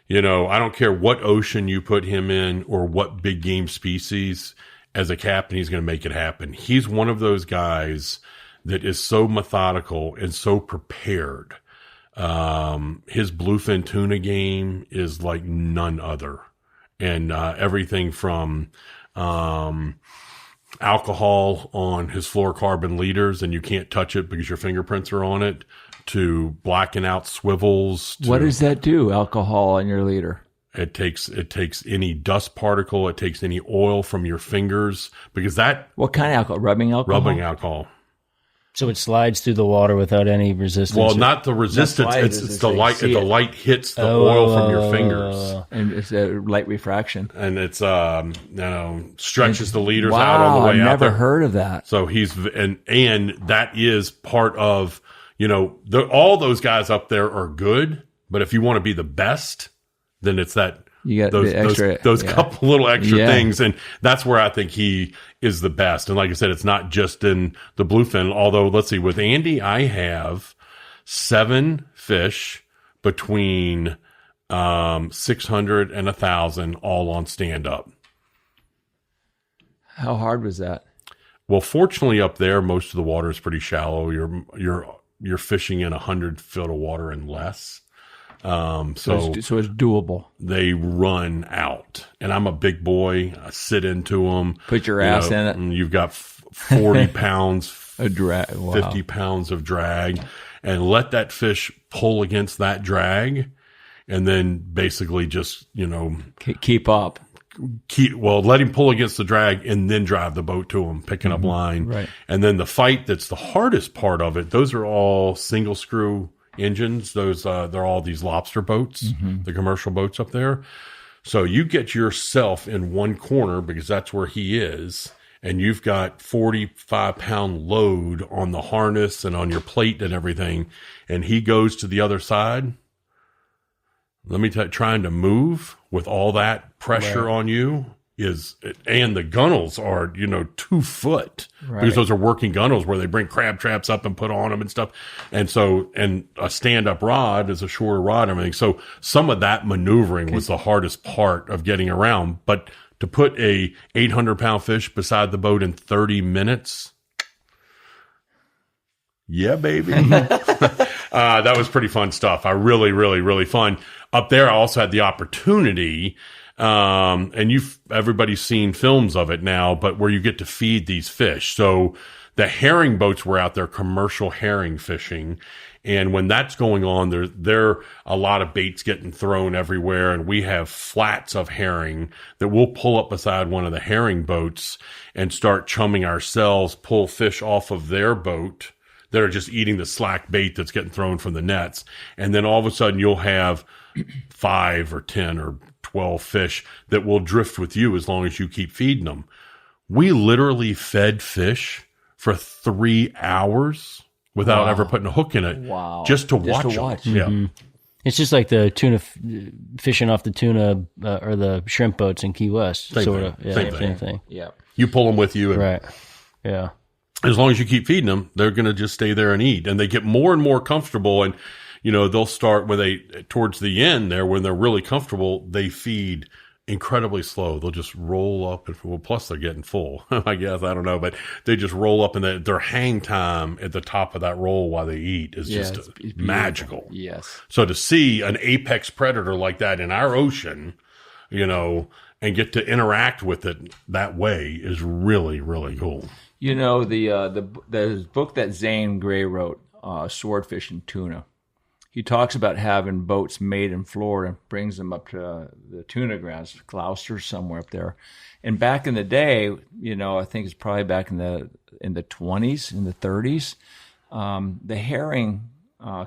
I don't care what ocean you put him in or what big game species, as a captain, he's going to make it happen. He's one of those guys that is so methodical and so prepared. His bluefin tuna game is like none other. And everything from alcohol on his fluorocarbon leaders, and you can't touch it because your fingerprints are on it, to blacking out swivels. What does that do, alcohol on your leader? It takes any dust particle. It takes any oil from your fingers, because that. What kind of alcohol? Rubbing alcohol? Rubbing alcohol. So it slides through the water without any resistance? Well, not the resistance. It's the light. The light hits the oil from your fingers. And it's a light refraction. And it's, stretches the leaders out on the way out there. I've never heard of that. So and that is part of, all those guys up there are good, but if you want to be the best, then it's that. You got those couple little extra things, and that's where I think he is the best. And like I said, it's not just in the bluefin. Although, let's see, with Andy, I have 7 fish between 600 and 1,000, all on stand up. How hard was that? Well, fortunately, up there, most of the water is pretty shallow. You're fishing in 100 foot of water and less. So it's doable. They run out, and I'm a big boy. I sit into them. Put your ass in it. And you've got 40 pounds, a drag, 50 pounds of drag, and let that fish pull against that drag, and then basically just keep up. Let him pull against the drag, and then drive the boat to him, picking up line. Right. And then the fight, that's the hardest part of it. Those are all single screw engines. Those they're all these lobster boats, the commercial boats up there. So you get yourself in one corner, because that's where he is, and you've got 45-pound load on the harness and on your plate and everything, and he goes to the other side. Let me tell you, trying to move with all that pressure on you and the gunnels are, 2 foot, because those are working gunnels where they bring crab traps up and put on them and stuff. And so, and a stand up rod is a shorter rod and everything. So some of that maneuvering was the hardest part of getting around. But to put a 800-pound fish beside the boat in 30 minutes. Yeah, baby. That was pretty fun stuff. I really, really, really fun. Up there, I also had the opportunity, and everybody's seen films of it now, but where you get to feed these fish. So the herring boats were out there, commercial herring fishing, And when that's going on, there a lot of baits getting thrown everywhere. And we have flats of herring that we'll pull up beside one of the herring boats and start chumming ourselves, pull fish off of their boat that are just eating the slack bait that's getting thrown from the nets. And then all of a sudden you'll have 5 or 10 or 12 fish that will drift with you as long as you keep feeding them. We literally fed fish for 3 hours without ever putting a hook in it. Wow. Just to watch them. Yeah. It's just like the tuna fishing off the tuna or the shrimp boats in Key West. Same sort thing. of. Yeah, Same thing. Yeah. You pull them with you. And Right. Yeah. as long as you keep feeding them, they're going to just stay there and eat. And they get more and more comfortable. And, they'll start towards the end there, when they're really comfortable, they feed incredibly slow. They'll just roll up and plus they're getting full, I guess. I don't know, but they just roll up, and their hang time at the top of that roll while they eat is just it's magical. Yes. So to see an apex predator like that in our ocean, and get to interact with it that way is really, really cool. The book that Zane Grey wrote, Swordfish and Tuna, he talks about having boats made in Florida and brings them up to the tuna grounds, Gloucester, somewhere up there. And back in the day, I think it's probably back in the 20s, in the 30s, the herring,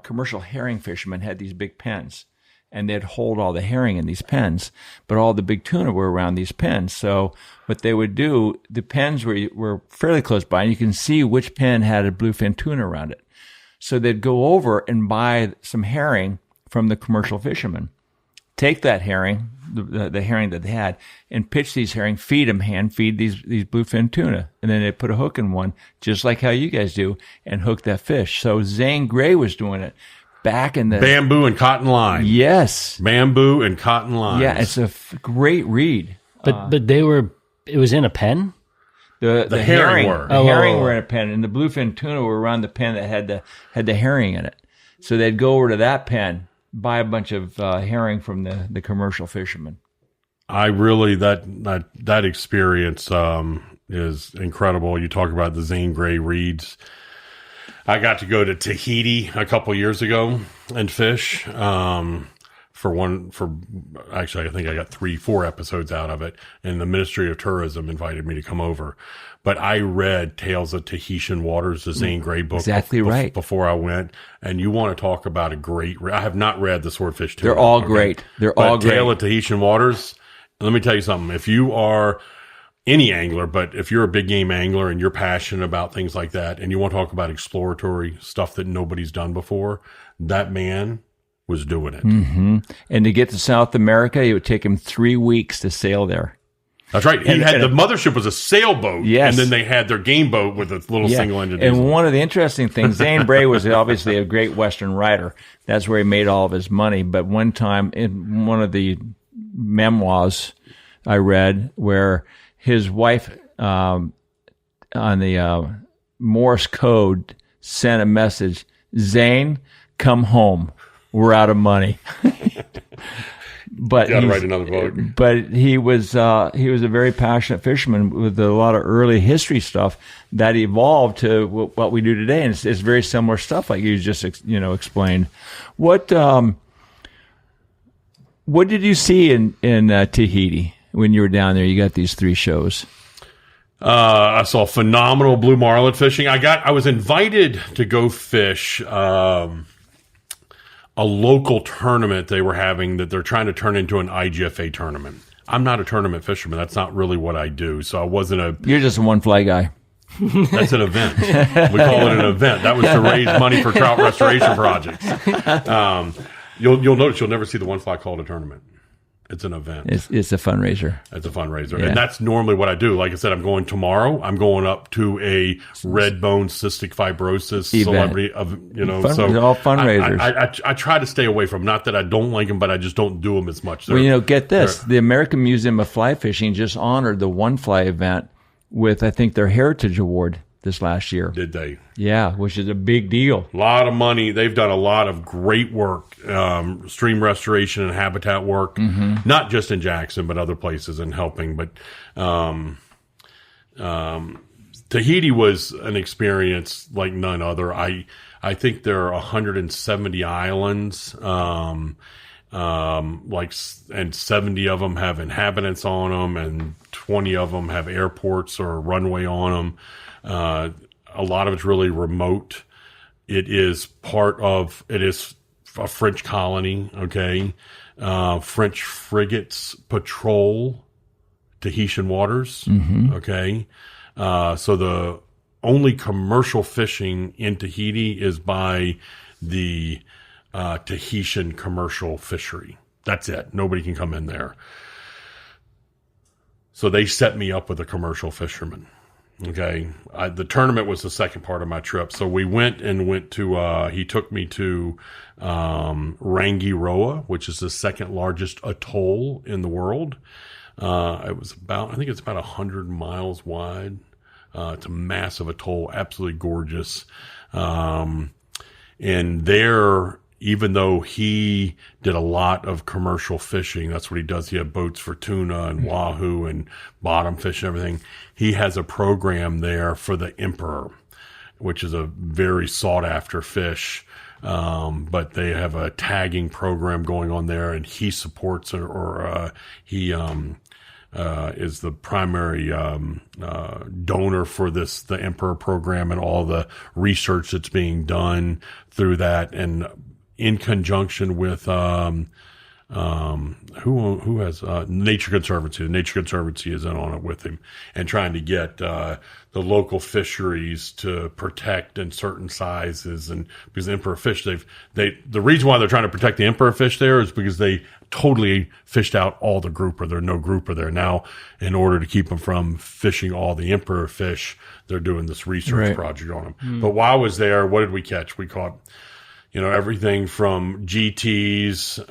commercial herring fishermen had these big pens, and they'd hold all the herring in these pens, but all the big tuna were around these pens. So what they would do, the pens were fairly close by, and you can see which pen had a bluefin tuna around it. So they'd go over and buy some herring from the commercial fishermen, take that herring, the herring that they had, and pitch these herring, hand feed these bluefin tuna. And then they put a hook in one, just like how you guys do, and hook that fish. So Zane Grey was doing it back in the... Bamboo and cotton line. Yes. Bamboo and cotton line. Yeah, it's a great read. But it was in a pen? The herring were in a pen, and the bluefin tuna were around the pen that had the herring in it. So they'd go over to that pen, buy a bunch of herring from the commercial fishermen. I really that experience is incredible. You talk about the Zane Grey reads. I got to go to Tahiti a couple years ago and fish. Actually, I think I got 3-4 episodes out of it, and the Ministry of Tourism invited me to come over. But I read Tales of Tahitian Waters, the Zane Grey book. Exactly right. Before I went. And you want to talk about a great, I have not read the Swordfish Tuna. They're all great. They're all great. Tale of Tahitian Waters, let me tell you something. If you are any angler, but if you're a big game angler and you're passionate about things like that, and you want to talk about exploratory stuff that nobody's done before, that man was doing it. Mm-hmm. And to get to South America, it would take him 3 weeks to sail there. That's right. The mothership was a sailboat, yes, and then they had their game boat with a little single engine. And one of the interesting things, Zane Grey was obviously a great Western writer. That's where he made all of his money. But one time, in one of the memoirs I read, where his wife on the Morse code sent a message, "Zane, come home. We're out of money." But got to write another book. But he was a very passionate fisherman with a lot of early history stuff that evolved to what we do today, and it's very similar stuff, like you just explained. What did you see in Tahiti when you were down there? You got these 3 shows. I saw phenomenal blue marlin fishing. I was invited to go fish a local tournament they were having that they're trying to turn into an IGFA tournament. I'm not a tournament fisherman. That's not really what I do. So I wasn't You're just a one fly guy. That's an event. We call it an event. That was to raise money for trout restoration projects. You'll notice you'll never see the one fly called a tournament. It's an event. It's a fundraiser. It's a fundraiser. Yeah. And that's normally what I do. Like I said, I'm going tomorrow. I'm going up to a red bone cystic fibrosis event. Celebrity of, so all fundraisers. I try to stay away from, not that I don't like them, but I just don't do them as much. Well, get this. The American Museum of Fly Fishing just honored the one fly event with, I think, their Heritage Award this last year. Did they? Yeah, which is a big deal. A lot of money. They've done a lot of great work, stream restoration and habitat work, not just in Jackson, but other places, and helping. But Tahiti was an experience like none other. I think there are 170 islands, and 70 of them have inhabitants on them, and 20 of them have airports or a runway on them. A lot of it's really remote. It is a French colony. Okay. French frigates patrol Tahitian waters. Okay. So the only commercial fishing in Tahiti is by the Tahitian commercial fishery. That's it. Nobody can come in there. So they set me up with a commercial fisherman. Okay. The tournament was the second part of my trip. So we went to, he took me to Rangiroa, which is the second largest atoll in the world. I think it's about 100 miles wide. It's a massive atoll, absolutely gorgeous. And there, even though he did a lot of commercial fishing, that's what he does. He had boats for tuna and wahoo and bottom fish and everything. He has a program there for the emperor, which is a very sought after fish. But they have a tagging program going on there, and he supports he is the primary donor for the Emperor program and all the research that's being done through that, and in conjunction with who has Nature Conservancy. The Nature Conservancy is in on it with him, and trying to get the local fisheries to protect in certain sizes. And because the emperor fish, the reason why they're trying to protect the emperor fish there is because they totally fished out all the grouper. There are no grouper there now. In order to keep them from fishing all the emperor fish, they're doing this research project on them. But while I was there, what did we catch? We caught, everything from GTs,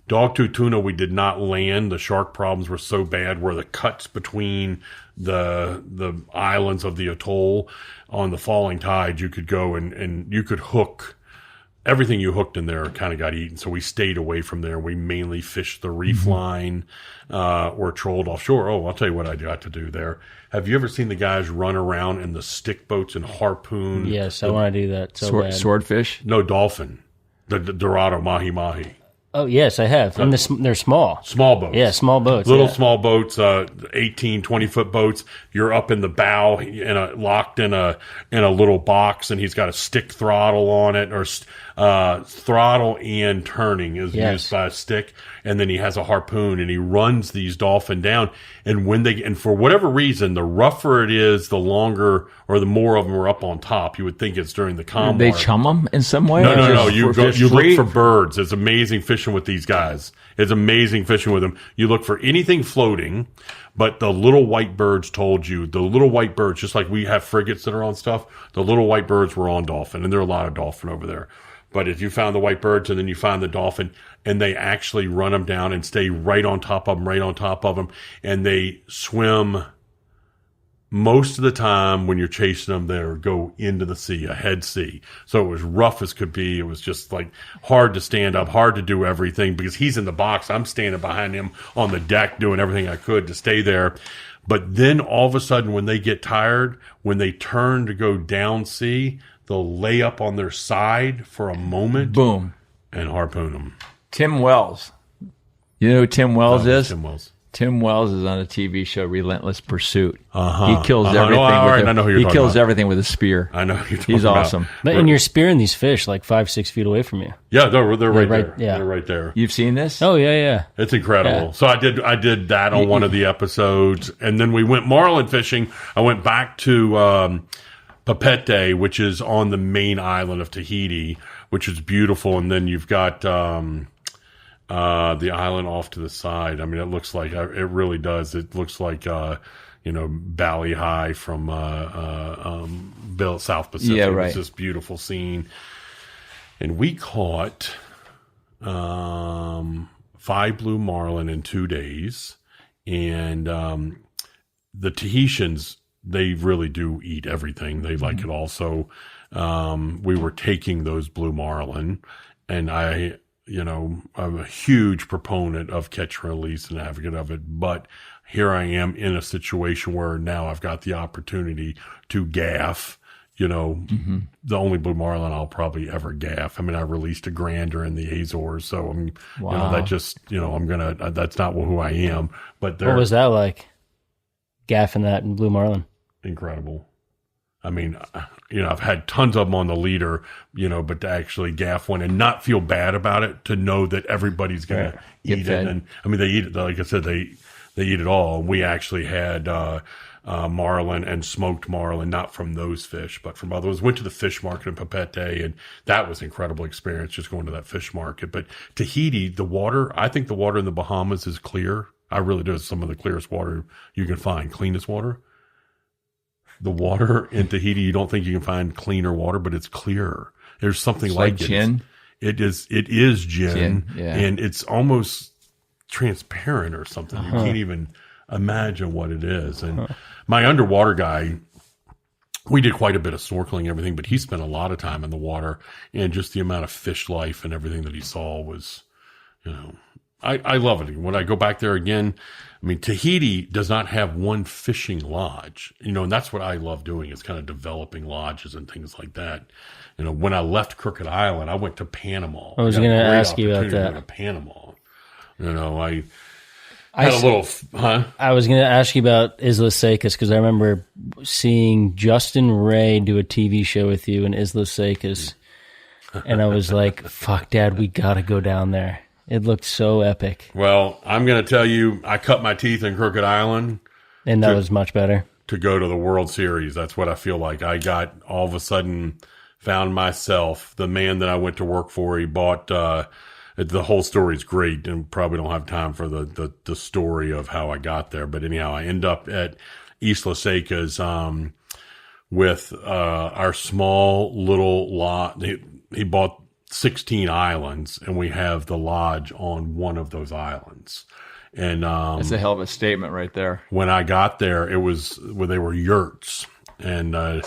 dogtooth tuna. We did not land. The shark problems were so bad where the cuts between the islands of the atoll on the falling tide, you could go and you could hook. Everything you hooked in there kind of got eaten. So we stayed away from there. We mainly fished the reef line, or trolled offshore. Oh, I'll tell you what I got to do there. Have you ever seen the guys run around in the stick boats and harpoon? Yes, I want to do that so bad. Swordfish? No, dolphin. The Dorado mahi-mahi. Oh, yes, I have. And they're small. Small boats. Yeah, small boats. Little small boats, 18, 20-foot boats. You're up in the bow, locked in a little box, and he's got a stick throttle on it, or throttle and turning is used by a stick. And then he has a harpoon, and he runs these dolphin down. And for whatever reason, the rougher it is, the longer or the more of them are up on top. You would think it's during the calm They water. chum them in some way? No. You look for birds. It's amazing fishing with these guys. It's amazing fishing with them. You look for anything floating, but the little white birds told you. The little white birds, just like we have frigates that are on stuff, the little white birds were on dolphin, and there are a lot of dolphin over there. But if you found the white birds and then you find the dolphin, and they actually run them down and stay right on top of them, and they swim most of the time when you're chasing them, they go into the sea, a head sea. So it was rough as could be. It was just like hard to stand up, hard to do everything because he's in the box. I'm standing behind him on the deck doing everything I could to stay there. But then all of a sudden when they get tired, when they turn to go down sea, they'll lay up on their side for a moment. Boom. And harpoon them. Tim Wells. You know who Tim Wells is? Tim Wells. Tim Wells is on a TV show, Relentless Pursuit. Uh-huh. He kills everything. I know who you're talking about. Everything with a spear. I know who you're talking He's about. awesome. And you're spearing these fish like 5-6 feet away from you. Yeah, they're right there. Yeah. They're right there. You've seen this? Oh, yeah. It's incredible. Yeah. So I did that on one of the episodes, and then we went marlin fishing. I went back to Papete, which is on the main island of Tahiti, which is beautiful, and then you've got the island off to the side. I mean, it looks like it really does. It looks like Bali High from South Pacific. Yeah, right. It's this beautiful scene, and we caught 5 blue marlin in 2 days, and the Tahitians, they really do eat everything. They like it all. So we were taking those blue marlin, and I'm a huge proponent of catch and release and advocate of it, but here I am in a situation where now I've got the opportunity to gaff, the only blue marlin I'll probably ever gaff. I mean, I released a grander in the Azores, so that just, that's not who I am. But what was that like? Gaffing that in blue marlin? Incredible. I mean, I've had tons of them on the leader, but to actually gaff one and not feel bad about it, to know that everybody's going to eat it. And I mean, they eat it. Like I said, they eat it all. We actually had marlin and smoked marlin, not from those fish, but from others. Went to the fish market in Papete, and that was an incredible experience, just going to that fish market. But Tahiti, I think the water in the Bahamas is clear. I really do. It's some of the clearest water you can find, cleanest water. The water in Tahiti, you don't think you can find cleaner water, but it's clearer. There's something like gin. It is gin, yeah. And it's almost transparent or something. You can't even imagine what it is. And my underwater guy, we did quite a bit of snorkeling and everything, but he spent a lot of time in the water, and just the amount of fish life and everything that he saw was, I love it. When I go back there again, I mean, Tahiti does not have one fishing lodge, and that's what I love doing, is kind of developing lodges and things like that. When I left Crooked Island, I went to Panama. I was going to ask you about that. To go to Panama. I had a little, I was going to ask you about Islas Secas, because I remember seeing Justin Ray do a TV show with you in Islas Secas, and I was like, fuck, Dad, we got to go down there. It looked so epic. Well, I'm going to tell you, I cut my teeth in Crooked Island. And that was much better. To go to the World Series. That's what I feel like. I got, all of a sudden, found myself, the man that I went to work for, he bought, the whole story's great, and probably don't have time for the story of how I got there. But anyhow, I end up at Islas Secas, with, our small little lot. He bought 16 islands, and we have the lodge on one of those islands. And that's a hell of a statement right there. When I got there, it was where they were yurts and a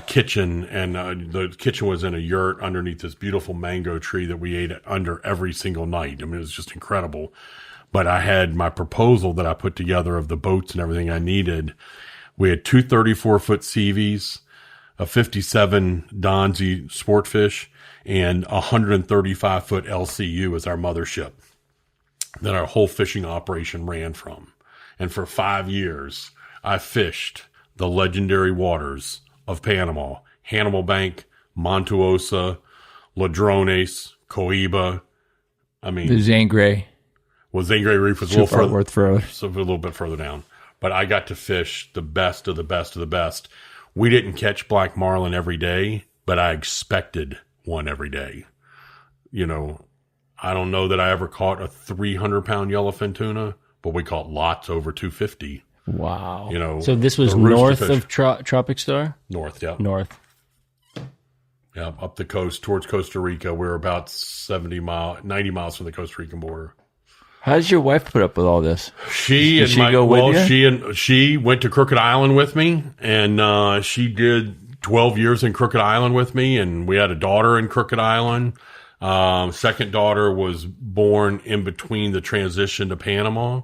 kitchen, and the kitchen was in a yurt underneath this beautiful mango tree that we ate under every single night. I mean, it was just incredible. But I had my proposal that I put together of the boats and everything I needed. We had two 34-foot CVs, a 57 Donzi Sportfish, and a 135-foot LCU as our mothership that our whole fishing operation ran from. And for 5 years, I fished the legendary waters of Panama, Hannibal Bank, Montuosa, Ladrones, Coiba. I mean, the Zangre. Well, Zangre Reef was a little further, so a little bit further down. But I got to fish the best of the best of the best. We didn't catch black marlin every day, but I expected one every day. I don't know that I ever caught a 300-pound yellowfin tuna, but we caught lots over 250. Wow. So this was north of Tropic Star? North, yeah. North. Yeah, up the coast towards Costa Rica. We're about 90 miles from the Costa Rican border. How does your wife put up with all this? She went to Crooked Island with me, and she did 12 years in Crooked Island with me, and we had a daughter in Crooked Island. Second daughter was born in between the transition to Panama.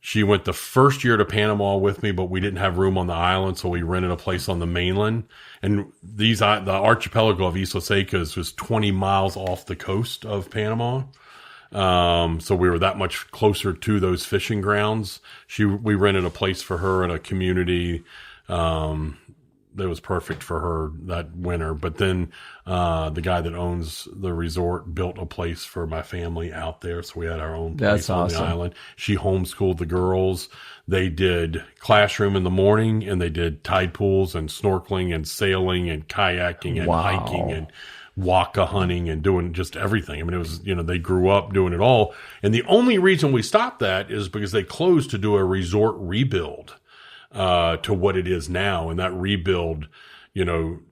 She went the first year to Panama with me, but we didn't have room on the island, so we rented a place on the mainland. And the archipelago of Islas Secas was 20 miles off the coast of Panama. So we were that much closer to those fishing grounds. We rented a place for her in a community, that was perfect for her that winter. But then, the guy that owns the resort built a place for my family out there. So we had our own place on the island. She homeschooled the girls. They did classroom in the morning, and they did tide pools and snorkeling and sailing and kayaking and hiking and waka hunting and doing just everything. I mean, it was, they grew up doing it all. And the only reason we stopped that is because they closed to do a resort rebuild, to what it is now. And that rebuild,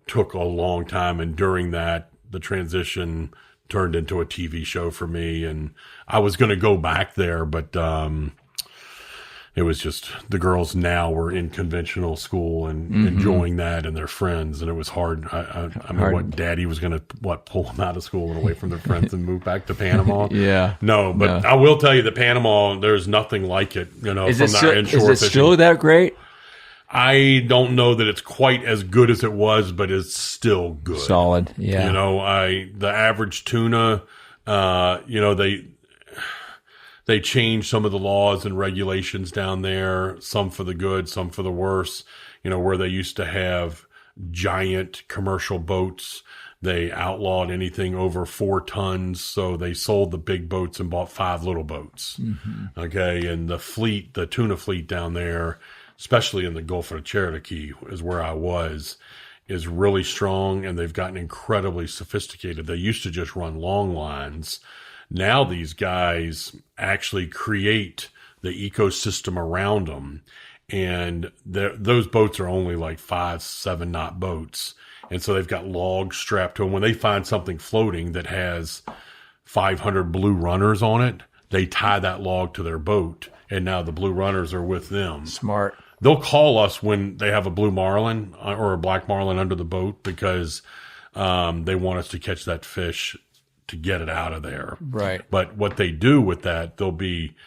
took a long time. And during that, the transition turned into a TV show for me. And I was going to go back there, but, it was just the girls now were in conventional school and enjoying that and their friends. And it was hard. I mean, what daddy was going to, pull them out of school and away from their friends and move back to Panama? Yeah. No, but I will tell you that Panama, there's nothing like it, from that inshore fishing. Is it still that great? I don't know that it's quite as good as it was, but it's still good. Solid. Yeah. The average tuna, they changed some of the laws and regulations down there, some for the good, some for the worse. Where they used to have giant commercial boats, they outlawed anything over 4 tons. So they sold the big boats and bought 5 little boats. Mm-hmm. Okay. And the tuna fleet down there, especially in the Gulf of Cherokee is where I was, is really strong. And they've gotten incredibly sophisticated. They used to just run long lines. Now these guys actually create the ecosystem around them. And those boats are only like 5-7 knot boats. And so they've got logs strapped to them. When they find something floating that has 500 blue runners on it, they tie that log to their boat. And now the blue runners are with them. Smart. They'll call us when they have a blue marlin or a black marlin under the boat because they want us to catch that fish to get it out of there. Right. But what they do with that, there'll be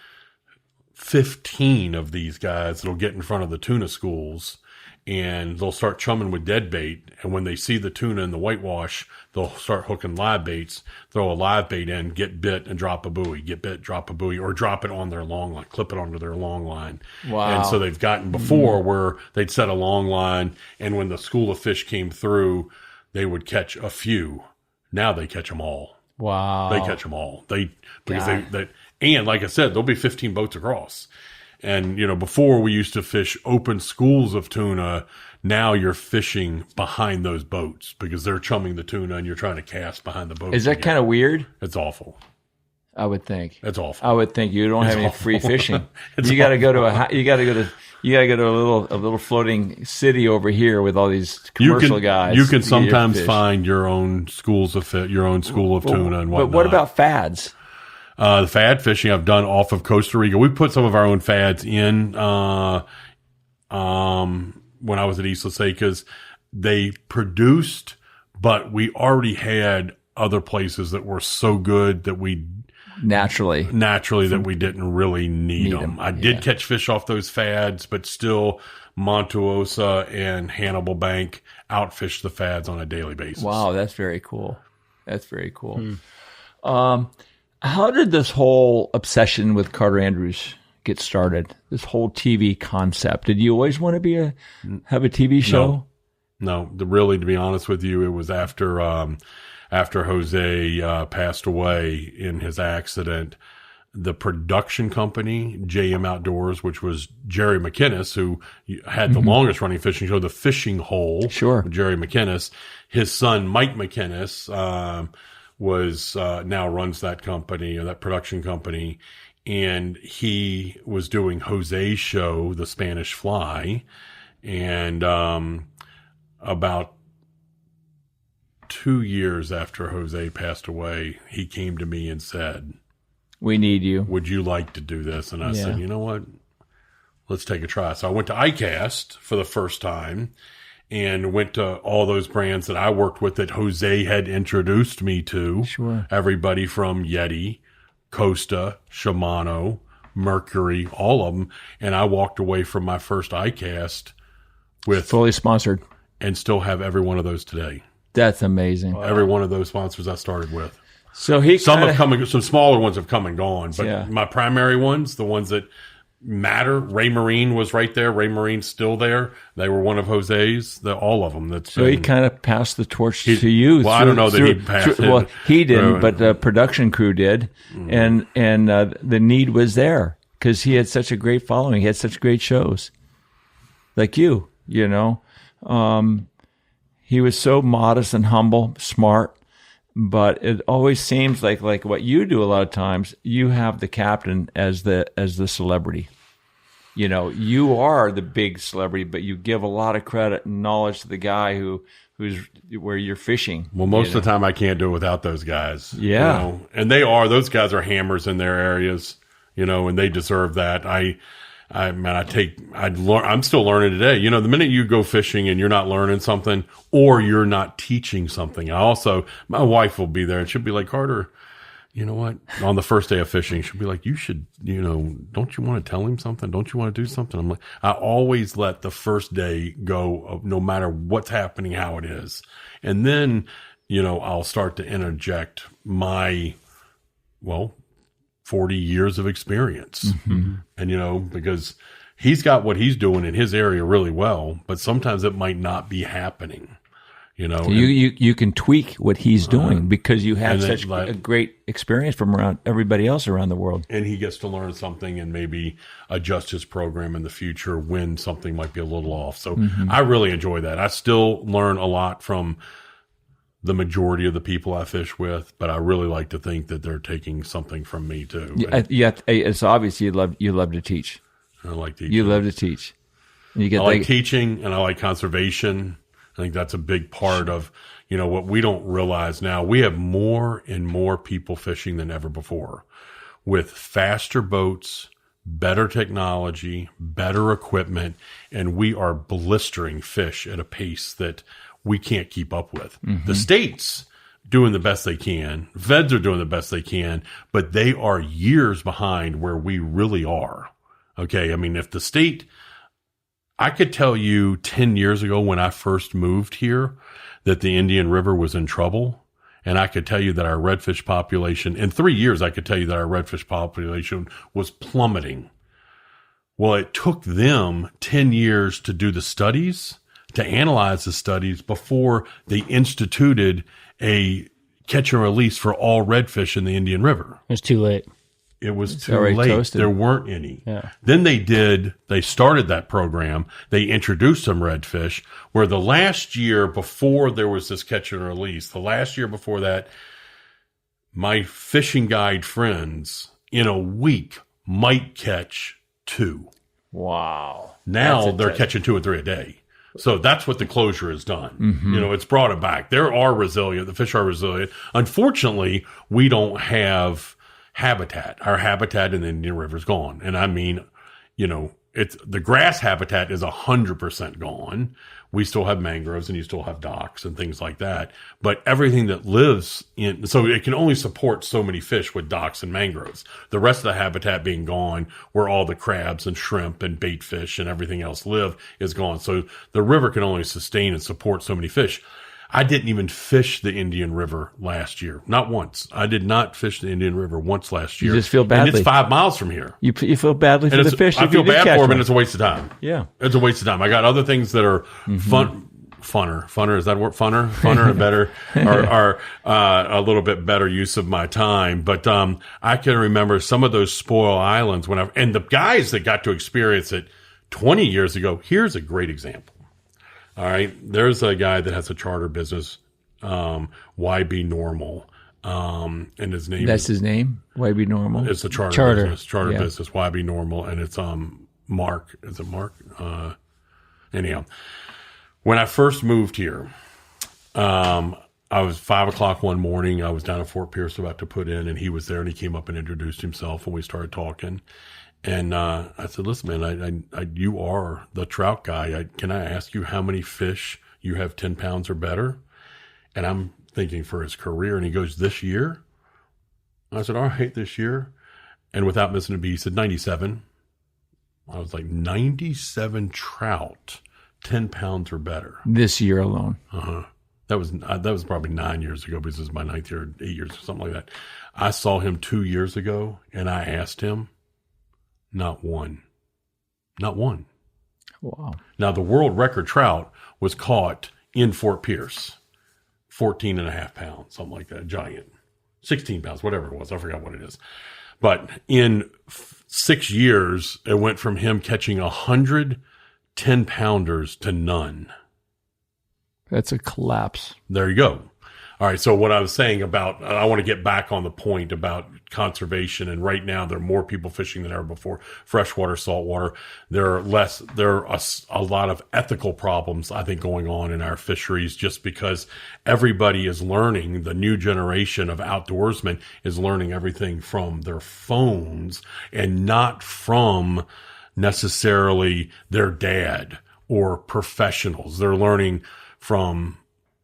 15 of these guys that'll get in front of the tuna schools and they'll start chumming with dead bait. And when they see the tuna in the whitewash, they'll start hooking live baits, throw a live bait in, get bit and drop a buoy, get bit, drop a buoy, or drop it on their long line, clip it onto their long line. Wow. And so they've gotten before where they'd set a long line and when the school of fish came through, they would catch a few. Now they catch them all. Wow. They catch them all. And like I said, there'll be 15 boats across. And, before we used to fish open schools of tuna. Now you're fishing behind those boats because they're chumming the tuna and you're trying to cast behind the boat. Is that kind of weird? It's awful. I would think. It's awful. I would think you don't have any free fishing. You got to go to a little floating city over here with all these commercial guys. You can sometimes find your own schools of your own school of tuna and whatnot. But what about fads? The fad fishing I've done off of Costa Rica. We put some of our own fads in when I was at Isla Secas. They produced, but we already had other places that were so good that we naturally that we didn't really need them. I did catch fish off those fads, but still Montuosa and Hannibal Bank outfish the fads on a daily basis. Wow, that's very cool. How did this whole obsession with Carter Andrews get started? This whole TV concept. Did you always want to have a TV show? No. Really, to be honest with you, it was after Jose passed away in his accident. The production company, JM Outdoors, which was Jerry McInnes, who had the longest running fishing show, The Fishing Hole. Sure. Jerry McInnes. His son, Mike McInnes, was now runs that company, or that production company, and he was doing Jose's show, The Spanish Fly, and about 2 years after Jose passed away, he came to me and said, "We need you. Would you like to do this?" And I said, "You know what? Let's take a try." So I went to ICAST for the first time and went to all those brands that I worked with that Jose had introduced me to. Sure. Everybody from Yeti, Costa, Shimano, Mercury, all of them. And I walked away from my first ICAST with fully sponsored and still have every one of those today. That's amazing. Every one of those sponsors I started with. So some smaller ones have come and gone, but my primary ones, the ones that matter, Ray Marine was right there. Ray Marine's still there. They were one of Jose's. All of them. He kind of passed the torch to you. Well, I don't know that he passed it. Well, he didn't, but the production crew did, and the need was there because he had such a great following. He had such great shows, like you. He was so modest and humble, smart. But it always seems like what you do a lot of times, you have the captain as the celebrity. You are the big celebrity, but you give a lot of credit and knowledge to the guy who's where you're fishing. Well, most of the time I can't do it without those guys. Yeah. And those guys are hammers in their areas, and they deserve that. I'm still learning today. You know, the minute you go fishing and you're not learning something or you're not teaching something, my wife will be there and she'll be like, Carter, you know what? On the first day of fishing, she'll be like, you should, don't you want to tell him something? Don't you want to do something? I'm like, I always let the first day go, no matter what's happening, how it is. And then, I'll start to interject my, 40 years of experience. Mm-hmm. And, because he's got what he's doing in his area really well, but sometimes it might not be happening. You can tweak what he's doing because you have such a great experience from around everybody else around the world. And he gets to learn something and maybe adjust his program in the future when something might be a little off. So I really enjoy that. I still learn a lot from the majority of the people I fish with, but I really like to think that they're taking something from me too. Yeah, it's obvious you love to teach. I like teaching. You love to teach. I like teaching and I like conservation. I think that's a big part of, what we don't realize now. We have more and more people fishing than ever before with faster boats, better technology, better equipment, and we are blistering fish at a pace that we can't keep up with. Mm-hmm. The states doing the best they can. Feds are doing the best they can, but they are years behind where we really are. Okay. I mean, if the state, I could tell you 10 years ago when I first moved here that the Indian River was in trouble. And I could tell you that our redfish population, in 3 years, I could tell you that our redfish population was plummeting. Well, it took them 10 years to do the studies, to analyze the studies before they instituted a catch and release for all redfish in the Indian River. It was too late. It was too late. Toasted. There weren't any. Yeah. Then they started that program. They introduced some redfish where the last year before there was this catch and release, the last year before that, my fishing guide friends in a week might catch 2. Wow. Now they're catching 2 or 3 a day. So that's what the closure has done. Mm-hmm. It's brought it back. The fish are resilient. Unfortunately, we don't have habitat. Our habitat in the Indian River is gone. And I mean, it's the grass habitat is 100% gone. We still have mangroves and you still have docks and things like that. But everything that lives so it can only support so many fish with docks and mangroves. The rest of the habitat being gone, where all the crabs and shrimp and bait fish and everything else live, is gone. So the river can only sustain and support so many fish. I didn't even fish the Indian River last year. Not once. I did not fish the Indian River once last year. You just feel badly. And it's 5 miles from here. You feel badly for the fish. I feel bad for them, and it's a waste of time. Yeah. It's a waste of time. I got other things that are funner. Is that word? Funner and better, are a little bit better use of my time. But I can remember some of those spoil islands and the guys that got to experience it 20 years ago. Here's a great example. All right. There's a guy that has a charter business, YB Normal. And his name his name? YB Normal? It's a charter business, business, YB Normal. And it's, Mark. Is it Mark? Anyhow, when I first moved here, I was 5:00 one morning. I was down at Fort Pierce about to put in, and he was there, and he came up and introduced himself, and we started talking. And I said, listen, man, you are the trout guy. Can I ask you how many fish you have 10 pounds or better? And I'm thinking for his career. And he goes, this year? I said, all right, this year. And without missing a beat, he said 97. I was like, 97 trout, 10 pounds or better. This year alone. Uh-huh. That was probably 9 years ago, because this is my 9th year, 8 years, or something like that. I saw him 2 years ago, and I asked him. Not one. Wow. Now, the world record trout was caught in Fort Pierce, 14.5 pounds, something like that, giant. 16 pounds, whatever it was. I forgot what it is. But in 6 years, it went from him catching 100 10-pounders to none. That's a collapse. There you go. All right. So what I was saying about, I want to get back on the point about conservation. And right now there are more people fishing than ever before. Freshwater, saltwater. There are a lot of ethical problems, I think, going on in our fisheries, just because everybody is learning. The new generation of outdoorsmen is learning everything from their phones and not from necessarily their dad or professionals. They're learning from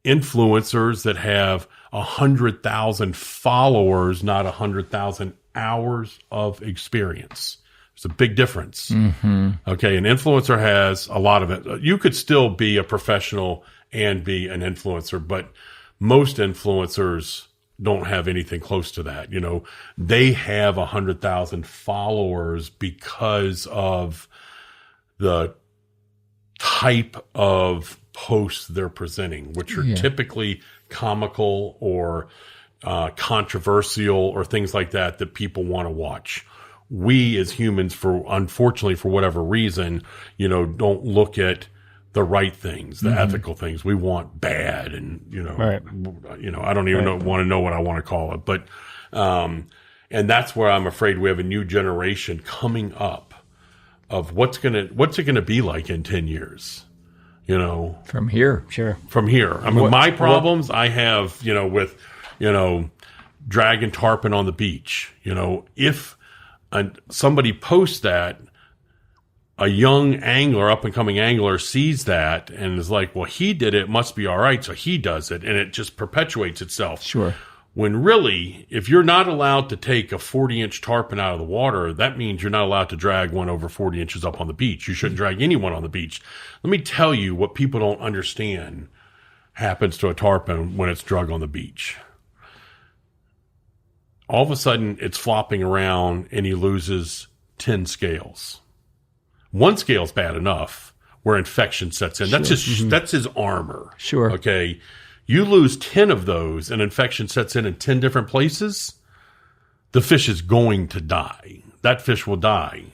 influencers that have 100,000 followers, not 100,000 hours of experience. There's a big difference. Okay. An influencer has a lot of it. You could still be a professional and be an influencer, but most influencers don't have anything close to that. You know, they have 100,000 followers because of the type of posts they're presenting, which are typically comical or controversial or things like that that people want to watch. We as humans, unfortunately, for whatever reason, you know, don't look at the right things, the ethical things. We want bad, and you know, I don't even want to know what I want to call it, but and that's where I'm afraid we have a new generation coming up of what's it gonna be like in 10 years. You know, from here. From here. I mean, my problems I have, you know, with, you know, dragging tarpon on the beach. You know, if somebody posts that, a young angler, up and coming angler, sees that and is like, well, he did it, must be all right, so he does it, and it just perpetuates itself. Sure. When really, if you're not allowed to take a 40-inch tarpon out of the water, that means you're not allowed to drag one over 40 inches up on the beach. You shouldn't drag anyone on the beach. Let me tell you what people don't understand happens to a tarpon when it's drug on the beach. All of a sudden, it's flopping around and he loses 10 scales. One scale's bad enough where infection sets in. That's that's his armor. Sure. Okay. You lose 10 of those and infection sets in 10 different places, the fish is going to die. That fish will die.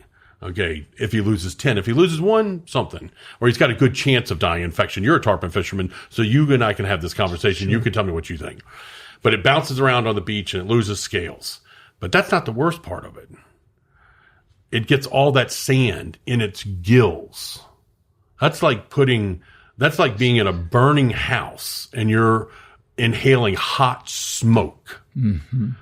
Okay. If he loses 10, if he loses one, something, or he's got a good chance of dying infection. You're a tarpon fisherman, so you and I can have this conversation. Sure. You can tell me what you think, but it bounces around on the beach and it loses scales. But that's not the worst part of it. It gets all that sand in its gills. That's like being in a burning house and you're inhaling hot smoke. Mm-hmm.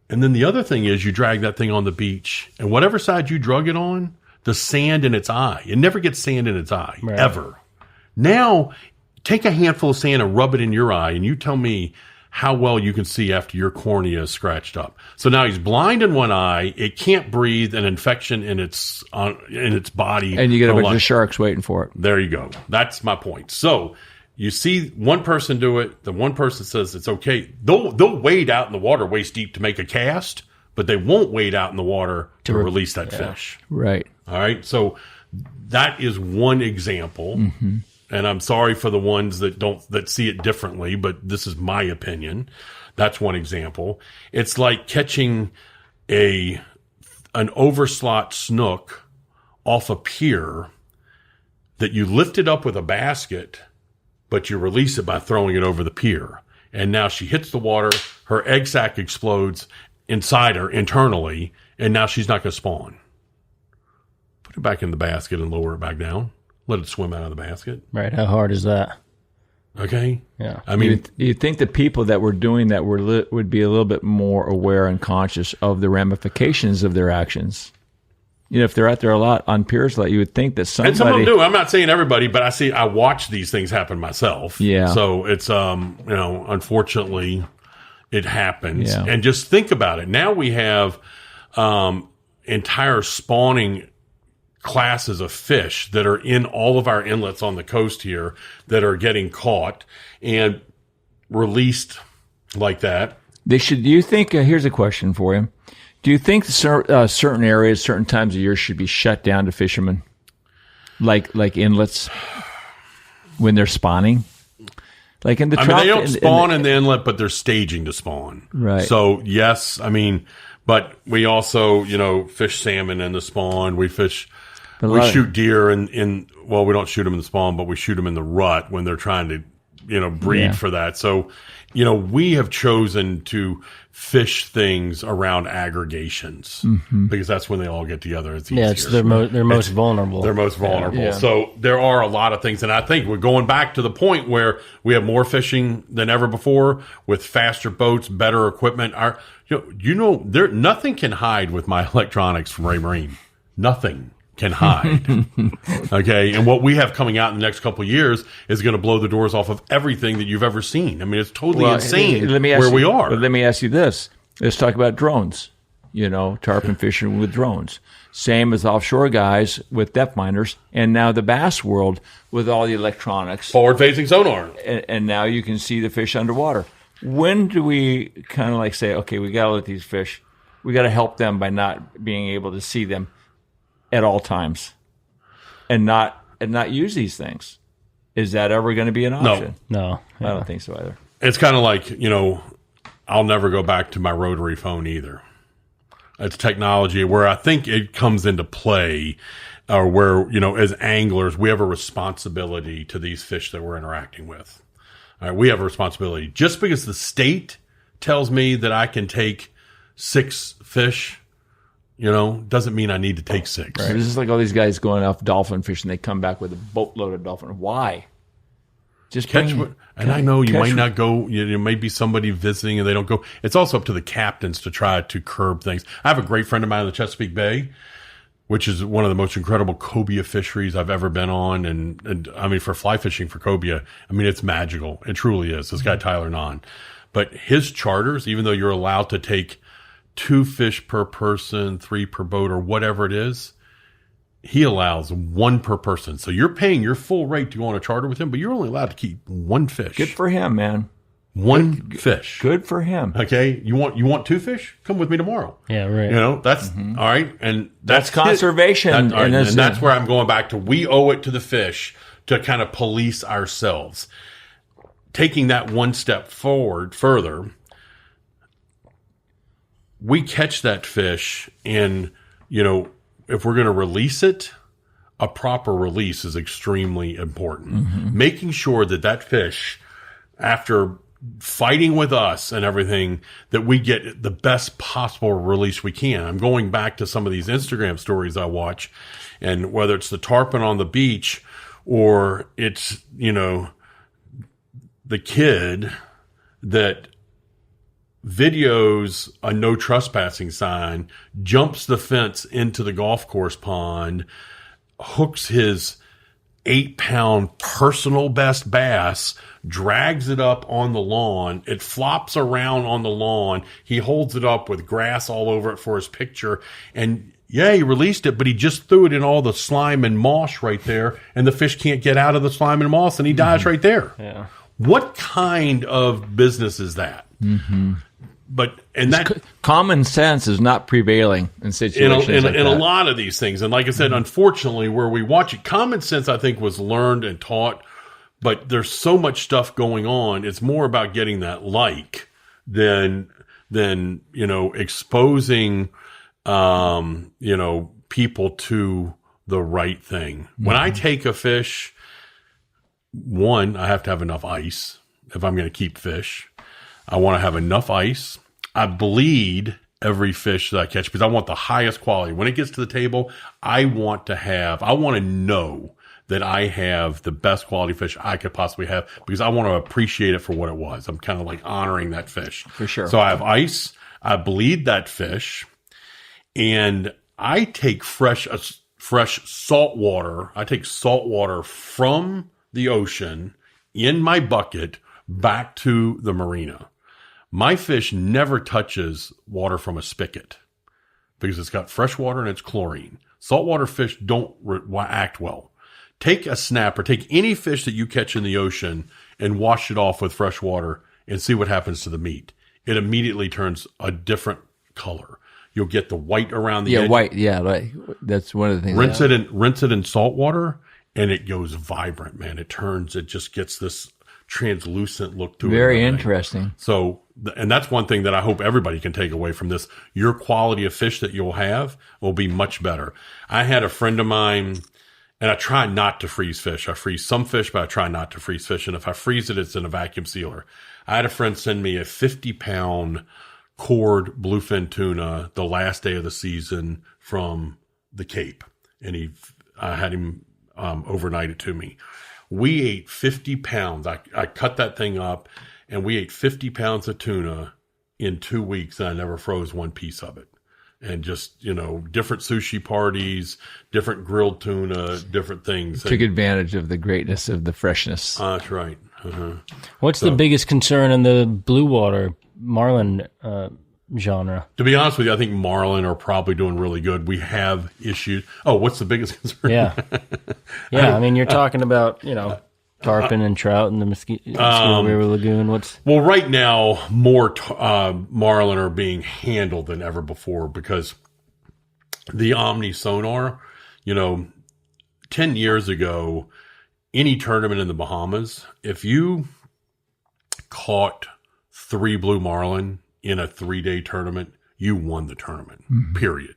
And then the other thing is you drag that thing on the beach, and whatever side you drug it on, the sand in its eye, it never gets sand in its eye, ever. Now, take a handful of sand and rub it in your eye, and you tell me how well you can see after your cornea is scratched up. So now he's blind in one eye, it can't breathe, an infection in its body. And you get a bunch of sharks waiting for it. There you go. That's my point. So you see one person do it, the one person says it's okay. They'll wade out in the water waist deep to make a cast, but they won't wade out in the water to release that fish. Right. All right. So that is one example. Mm-hmm. And I'm sorry for the ones that see it differently, but this is my opinion. That's one example. It's like catching an overslot snook off a pier that you lifted up with a basket, but you release it by throwing it over the pier. And now she hits the water, her egg sac explodes inside her internally, and now she's not going to spawn. Put it back in the basket and lower it back down. Let it swim out of the basket. Right. How hard is that? Okay. Yeah. I mean, you think the people that were doing that would be a little bit more aware and conscious of the ramifications of their actions. You know, if they're out there a lot on piers, like you would think that somebody. And some of them do. I'm not saying everybody, but I watch these things happen myself. Yeah. So it's unfortunately, it happens. Yeah. And just think about it. Now we have entire spawning classes of fish that are in all of our inlets on the coast here that are getting caught and released like that. They should. Do you think? Here's a question for you. Do you think certain areas, certain times of year should be shut down to fishermen, like inlets when they're spawning? Like in the I mean, they don't spawn in the inlet, but they're staging to spawn. Right. So yes, I mean, but we also fish salmon in the spawn. We shoot deer well, we don't shoot them in the spawn, but we shoot them in the rut when they're trying to, breed for that. So, we have chosen to fish things around aggregations because that's when they all get together. It's easier. Yeah, they're most vulnerable. They're most vulnerable. Yeah. So there are a lot of things. And I think we're going back to the point where we have more fishing than ever before with faster boats, better equipment. Nothing can hide with my electronics from Ray Marine. Nothing. can hide. Okay. And what we have coming out in the next couple of years is going to blow the doors off of everything that you've ever seen. I mean, it's totally insane we are. But let me ask you this. Let's talk about drones, tarpon fishing with drones. Same as offshore guys with depth minders, and now the bass world with all the electronics. Forward-facing sonar. And now you can see the fish underwater. When do we kind of like say, okay, we got to let these fish, we got to help them by not being able to see them at all times and not use these things? Is that ever going to be an option? No. I don't think so either. It's kind of like, I'll never go back to my rotary phone either. It's technology where I think it comes into play, or where, as anglers, we have a responsibility to these fish that we're interacting with. All right, we have a responsibility. Just because the state tells me that I can take 6 fish, doesn't mean I need to take 6. Right. This is like all these guys going off dolphin fishing. They come back with a boatload of dolphin. Why? Just catch. And I know you might not go. There may be somebody visiting and they don't go. It's also up to the captains to try to curb things. I have a great friend of mine in the Chesapeake Bay, which is one of the most incredible cobia fisheries I've ever been on. And I mean, for fly fishing for cobia, I mean, it's magical. It truly is. This guy, Tyler Nahn. But his charters, even though you're allowed to take 2 fish per person, 3 per boat, or whatever it is, he allows 1 per person. So you're paying your full rate to go on a charter with him, but you're only allowed to keep 1 fish. Good for him, man. 1 fish. Good for him. Okay. You want 2 fish? Come with me tomorrow. Yeah, right. That's all right. And that's conservation. And that's where I'm going back to. We owe it to the fish to kind of police ourselves. Taking that one step further, we catch that fish and, if we're going to release it, a proper release is extremely important. Making sure that fish, after fighting with us and everything, that we get the best possible release we can. I'm going back to some of these Instagram stories I watch, and whether it's the tarpon on the beach or it's, the kid that videos a no trespassing sign, jumps the fence into the golf course pond, hooks his 8-pound personal best bass, drags it up on the lawn. It flops around on the lawn. He holds it up with grass all over it for his picture. And yeah, he released it, but he just threw it in all the slime and moss right there. And the fish can't get out of the slime and moss, and he dies right there. Yeah. What kind of business is that? But common sense is not prevailing in situations like that. In a lot of these things. And like I said, unfortunately, where we watch it, common sense, I think, was learned and taught, but there's so much stuff going on. It's more about getting that than exposing, people to the right thing. When I take a fish, one, I have to have enough ice if I'm going to keep fish. I want to have enough ice. I bleed every fish that I catch because I want the highest quality. When it gets to the table, I want to know that I have the best quality fish I could possibly have because I want to appreciate it for what it was. I'm kind of like honoring that fish. For sure. So I have ice. I bleed that fish, and I take fresh salt water. I take salt water from the ocean in my bucket back to the marina. My fish never touches water from a spigot because it's got fresh water and it's chlorine. Saltwater fish don't act well. Take a snapper, take any fish that you catch in the ocean and wash it off with fresh water and see what happens to the meat. It immediately turns a different color. You'll get the white around the edge. Yeah, white. Yeah, right. That's one of the things. Rinse it in salt water and it goes vibrant, man. It just gets this translucent look to it. Very interesting. So, and that's one thing that I hope everybody can take away from this. Your quality of fish that you'll have will be much better. I had a friend of mine, and I try not to freeze fish. I freeze some fish, but I try not to freeze fish. And if I freeze it, it's in a vacuum sealer. I had a friend send me a 50-pound cord bluefin tuna the last day of the season from the Cape. And I had him overnight it to me. We ate 50 pounds. I cut that thing up, and we ate 50 pounds of tuna in 2 weeks, and I never froze one piece of it. and just, different sushi parties, different grilled tuna, different things. Took advantage of the greatness of the freshness. That's right. What's the biggest concern in the blue water Marlin genre? To be honest with you, I think Marlin are probably doing really good. We have issues. Oh, what's the biggest concern? Yeah. I mean, you're talking about, tarpon and trout in the Mosquito River Lagoon. Well, right now, more marlin are being handled than ever before because the Omni sonar, 10 years ago, any tournament in the Bahamas, if you caught 3 blue marlin in a 3-day tournament, you won the tournament, period.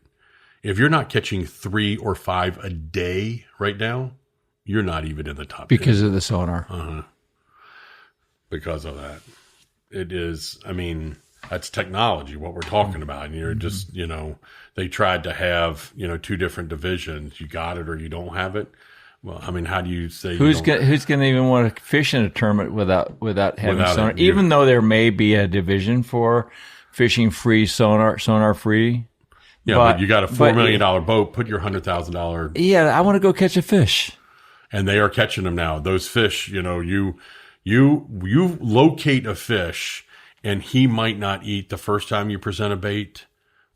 If you're not catching 3 or 5 a day right now, you're not even in the top 10. Because of the sonar. Because of that. It is, that's technology, what we're talking about. And you're just, they tried to have, 2 different divisions. You got it or you don't have it. Well, how do you say who's going to even want to fish in a tournament without having sonar? Even though there may be a division for fishing free sonar free. Yeah, but you got a $4 million boat. Put your $100,000. Yeah, I want to go catch a fish. And they are catching them now. Those fish, you locate a fish, and he might not eat the first time you present a bait,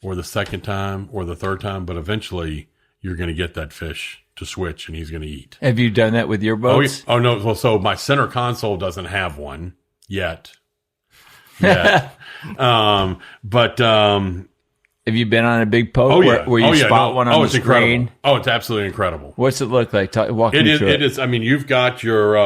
or the second time, or the third time, but eventually you're going to get that fish to switch, and he's going to eat. Have you done that with your boats? Oh no. Well, so my center console doesn't have one yet. But have you been on a big boat where you spot one on the screen? Oh, it's absolutely incredible. What's it look like? Walk me through it. It is. You've got your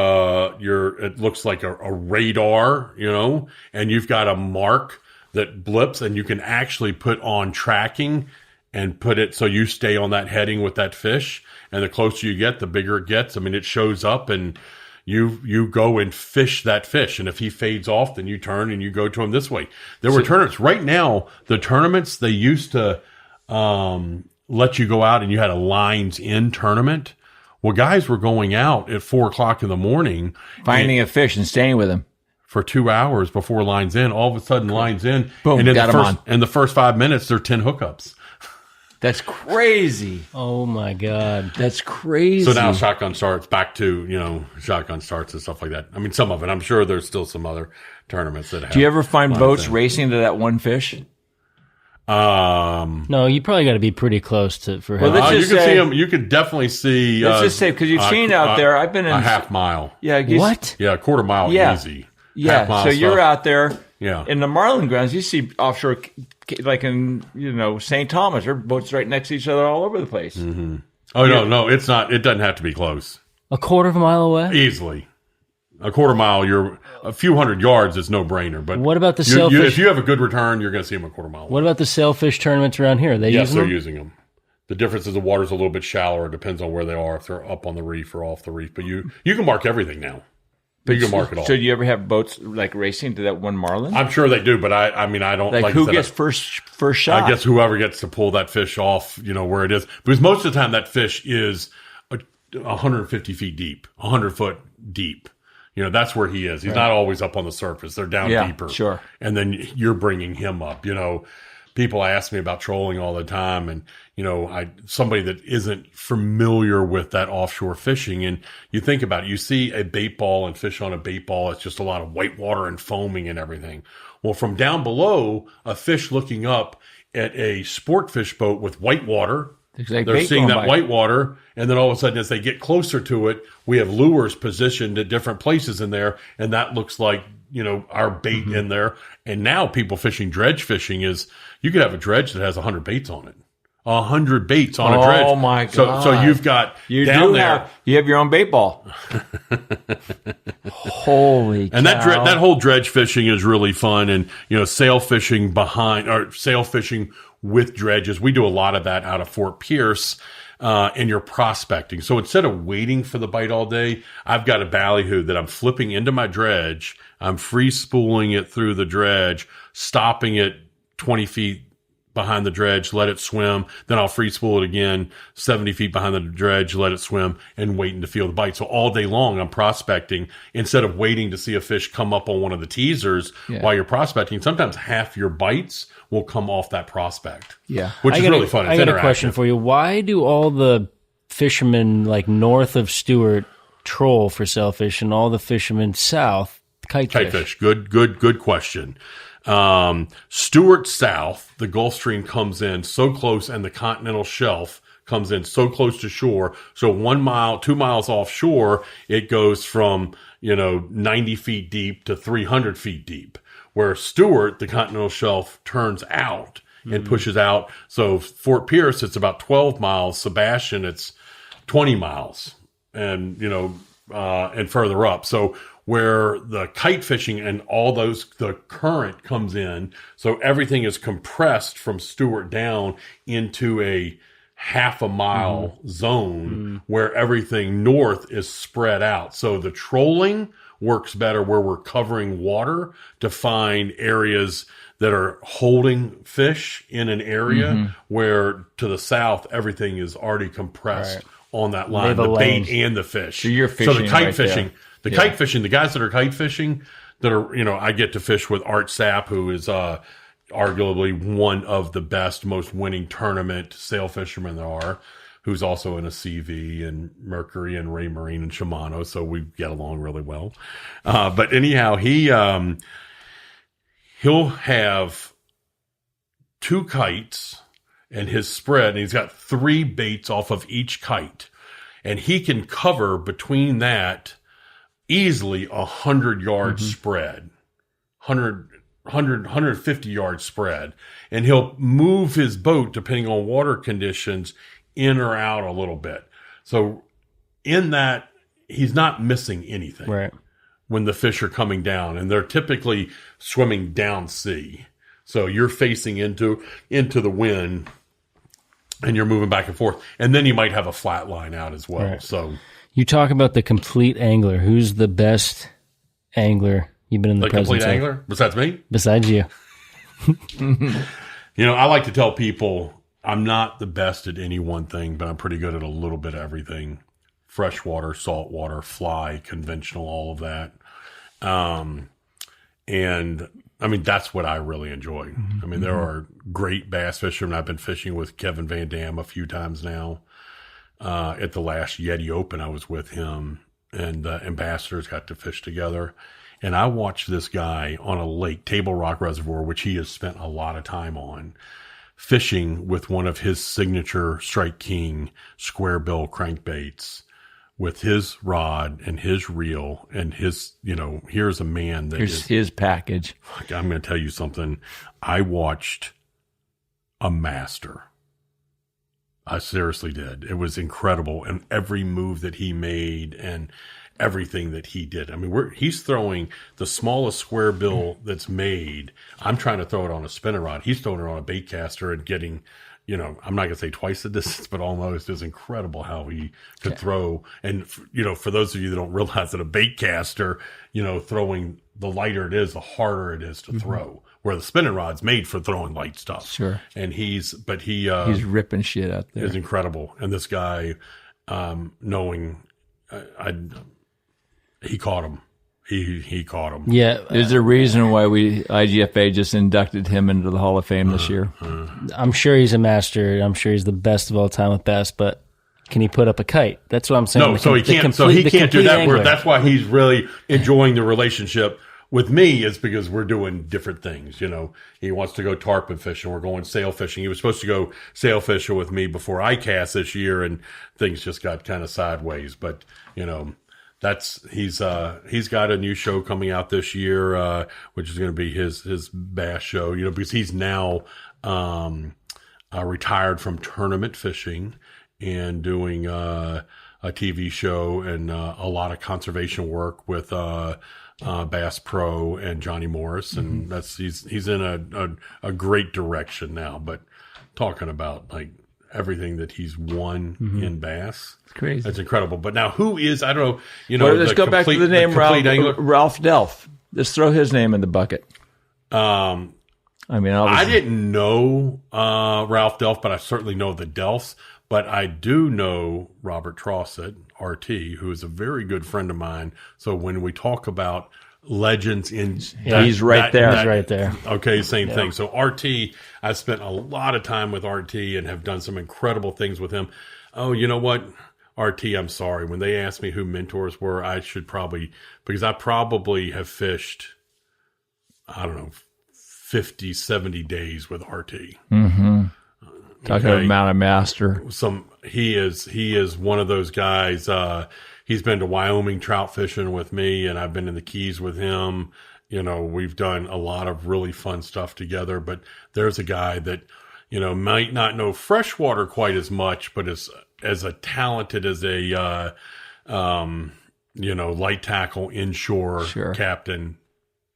it looks like a radar, and you've got a mark that blips, and you can actually put on tracking and put it so you stay on that heading with that fish. And the closer you get, the bigger it gets. It shows up, and you go and fish that fish. And if he fades off, then you turn and you go to him this way. There were tournaments. Right now, the tournaments, they used to let you go out and you had a lines in tournament. Well, guys were going out at 4:00 in the morning. Finding a fish and staying with him. For 2 hours before lines in. All of a sudden, lines in. Boom, and got him on. In the first 5 minutes, there are 10 hookups. That's crazy. Oh, my God. That's crazy. So now shotgun starts back to, shotgun starts and stuff like that. Some of it. I'm sure there's still some other tournaments that have. Do you ever find boats racing to that one fish? No, you probably got to be pretty close for him. Well, you can see him. You can definitely see. Let's just say, because you've seen out there. I've been in a half mile. Yeah. What? Yeah, a quarter mile easy. Yeah. So you're out there. Yeah. In the Marlin grounds, you see offshore, like in St. Thomas, there are boats right next to each other all over the place. Mm-hmm. Oh no, it's not. It doesn't have to be close. A quarter of a mile away? Easily. A quarter mile, you're a few hundred yards. It's no brainer. But what about the sailfish? If you have a good return, you're going to see them a quarter mile away. What about the sailfish tournaments around here? Yes, they're using them. The difference is the water's a little bit shallower. It depends on where they are, if they're up on the reef or off the reef. But you can mark everything now. You can mark it all. So do you ever have boats like racing to that one Marlin? I'm sure they do, but I don't like who gets first shot? I guess whoever gets to pull that fish off, where it is. Because most of the time that fish is 150 feet deep, 100 foot deep. That's where he is. He's not always up on the surface. They're down deeper. Sure. And then you're bringing him up. People ask me about trolling all the time, and somebody that isn't familiar with that offshore fishing, and you think about it, you see a bait ball and fish on a bait ball, it's just a lot of white water and foaming and everything. Well, from down below, a fish looking up at a sport fish boat with white water, they're seeing that white water, and then all of a sudden, as they get closer to it, we have lures positioned at different places in there, and that looks like our bait in there. And now people fishing dredge fishing is, you could have a dredge that has 100 baits on it. 100 baits on a dredge. Oh my God. So you've got you have your own bait ball. Holy cow. And that whole dredge fishing is really fun. And, sail fishing with dredges. We do a lot of that out of Fort Pierce. And you're prospecting. So instead of waiting for the bite all day, I've got a ballyhoo that I'm flipping into my dredge. I'm free spooling it through the dredge, stopping it 20 feet behind the dredge, let it swim. Then I'll free spool it again, 70 feet behind the dredge, let it swim, and waiting to feel the bite. So all day long, I'm prospecting instead of waiting to see a fish come up on one of the teasers while you're prospecting. Sometimes half your bites will come off that prospect. Yeah. Which is really fun. It's I got interactive. a question for you. Why do all the fishermen like north of Stewart troll for sailfish and all the fishermen south kitefish? Good question. Stewart south, the Gulf Stream comes in so close, and the continental shelf comes in so close to shore. So 1 mile, 2 miles offshore, it goes from, 90 feet deep to 300 feet deep. Where Stewart, the continental shelf, turns out and pushes out. So Fort Pierce, it's about 12 miles. Sebastian, it's 20 miles, and and further up. So where the kite fishing and all the current comes in, so everything is compressed from Stewart down into a half a mile zone where everything north is spread out. So the trolling works better where we're covering water to find areas that are holding fish in an area where to the south, everything is already compressed on that line, the bait and the fish. So you're fishing the kite right fishing, there. Kite fishing, the guys that are kite fishing that are, I get to fish with Art Sapp, who is, arguably one of the best, most winning tournament sail fishermen there are, who's also in a CV and Mercury and Ray Marine and Shimano. So we get along really well. But anyhow, he'll have 2 kites and his spread, and he's got 3 baits off of each kite, and he can cover between that easily 100-yard spread, 150-yard spread, and he'll move his boat depending on water conditions in or out a little bit. So in that, he's not missing anything when the fish are coming down, and they're typically swimming down sea. So you're facing into the wind, and you're moving back and forth. And then you might have a flat line out as well. Right. So you talk about the complete angler. Who's the best angler you've been in the presence of? The complete angler? Besides me? Besides you. I like to tell people I'm not the best at any one thing, but I'm pretty good at a little bit of everything. Freshwater, saltwater, fly, conventional, all of that. And I mean, that's what I really enjoy. I mean, there are great bass fishermen. I've been fishing with Kevin Van Dam a few times now. At the last Yeti Open, I was with him, and ambassadors got to fish together. And I watched this guy on a lake, Table Rock Reservoir, which he has spent a lot of time on, fishing with one of his signature Strike King square bill crankbaits, with his rod and his reel and his, here's a man that Here's his package. I'm going to tell you something. I watched a master. I seriously did. It was incredible. And every move that he made and everything that he did. I mean, he's throwing the smallest square bill that's made. I'm trying to throw it on a spinner rod. He's throwing it on a bait caster and getting, I'm not going to say twice the distance, but almost. It's incredible how he could throw. And, for those of you that don't realize that a bait caster, throwing, the lighter it is, the harder it is to throw. Where the spinning rod's made for throwing light stuff. Sure. And he's ripping shit out there. Is incredible. And this guy, knowing, he caught him. He caught him. Yeah. There's a reason why IGFA just inducted him into the Hall of Fame this year. I'm sure he's a master. I'm sure he's the best of all time with bass, but can he put up a kite? That's what I'm saying. No, he can't do that. That's why he's really enjoying the relationship with me, is because we're doing different things. He wants to go tarpon fishing. We're going sail fishing. He was supposed to go sail fishing with me before I cast this year, and things just got kind of sideways. But, he's got a new show coming out this year, which is going to be his bass show, because he's now, retired from tournament fishing and doing, a TV show and, a lot of conservation work with, Bass Pro and Johnny Morris, and he's in a great direction now. But talking about like everything that he's won in bass, it's crazy. That's incredible. But now, who is, I don't know, let's go back to the name Ralph Delf. Let's throw his name in the bucket. I mean, I didn't know Ralph Delf, but I certainly know the Delfs. But I do know Robert Trossett, RT, who is a very good friend of mine. So when we talk about legends he's right there. He's right there. Okay, same thing. So RT, I spent a lot of time with RT and have done some incredible things with him. Oh, you know what? RT, I'm sorry. When they asked me who mentors were, I should probably, because I probably have fished, I don't know, 50, 70 days with RT. Mm-hmm. Talking about a master. He is one of those guys. He's been to Wyoming trout fishing with me, and I've been in the Keys with him. You know, we've done a lot of really fun stuff together, but there's a guy that, you know, might not know freshwater quite as much, but is as a talented as a, you know, light tackle inshore captain,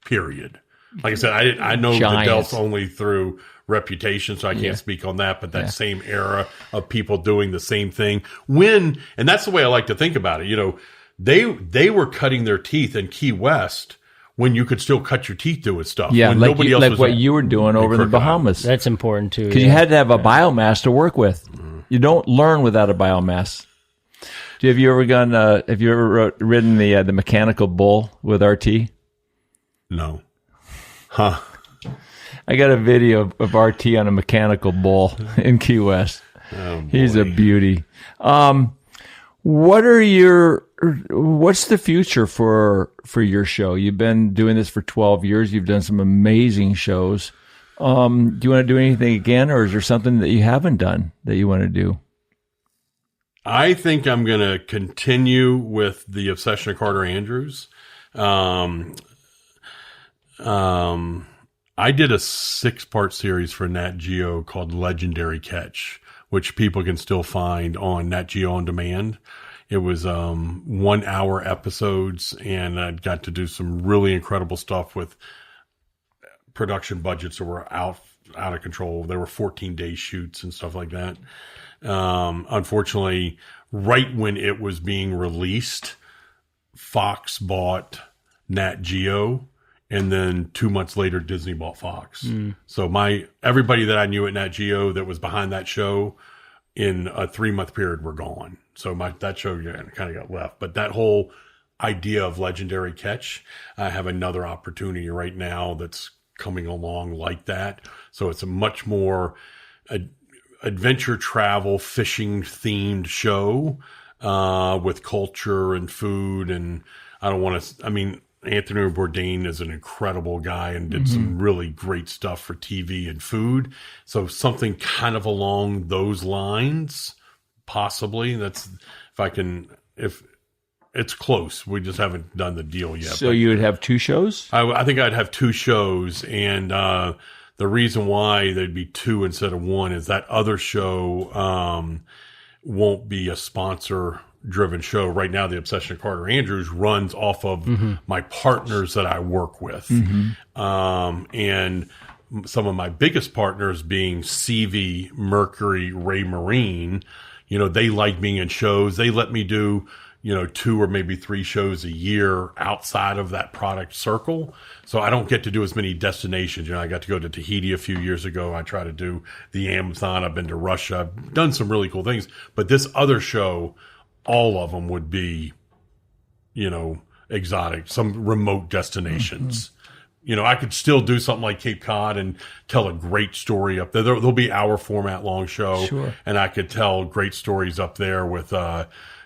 period. Like I said, I know Giants. the Delfs only through reputation, so I can't speak on that, but that same era of people doing the same thing and that's the way I like to think about it. You know, they were cutting their teeth in Key West when you could still cut your teeth doing stuff. Yeah, when like, nobody else was what you were doing over in the Bahamas. That's important too. Because you had to have a biomass to work with. You don't learn without a biomass. Have you ever ridden the mechanical bull with RT? No. Huh. I got a video of RT on a mechanical bull in Key West. Oh, he's a beauty. What's the future for your show? You've been doing this for 12 years. You've done some amazing shows. Do you want to do anything again, or is there something that you haven't done that you want to do? I think I'm going to continue with the Obsession of Carter Andrews. I did a 6-part series for Nat Geo called Legendary Catch, which people can still find on Nat Geo On Demand. It was 1 hour episodes, and I got to do some really incredible stuff with production budgets that were out of control. There were 14-day shoots and stuff like that. Unfortunately, right when it was being released, Fox bought Nat Geo. And then 2 months later, Disney bought Fox. So everybody that I knew at Nat Geo that was behind that show in a 3-month period were gone. So that show kind of got left. But that whole idea of Legendary Catch, I have another opportunity right now that's coming along like that. So it's a much more adventure travel, fishing themed show with culture and food. And Anthony Bourdain is an incredible guy and did some really great stuff for TV and food. So something kind of along those lines, possibly. If it's close. We just haven't done the deal yet. So you would have 2 shows? I think I'd have 2 shows. And the reason why there'd be 2 instead of 1 is that other show won't be a sponsor driven show. Right now, the Obsession of Carter Andrews runs off of my partners that I work with. And some of my biggest partners being CV, Mercury, Ray Marine, you know, they like being in shows. They let me do, you know, 2 or maybe 3 shows a year outside of that product circle. So I don't get to do as many destinations. You know, I got to go to Tahiti a few years ago. I try to do the Amazon. I've been to Russia. I've done some really cool things. But this other show, all of them would be, you know, exotic, some remote destinations. You know, I could still do something like Cape Cod and tell a great story up there. There'll be hour format long show. And I could tell great stories up there with,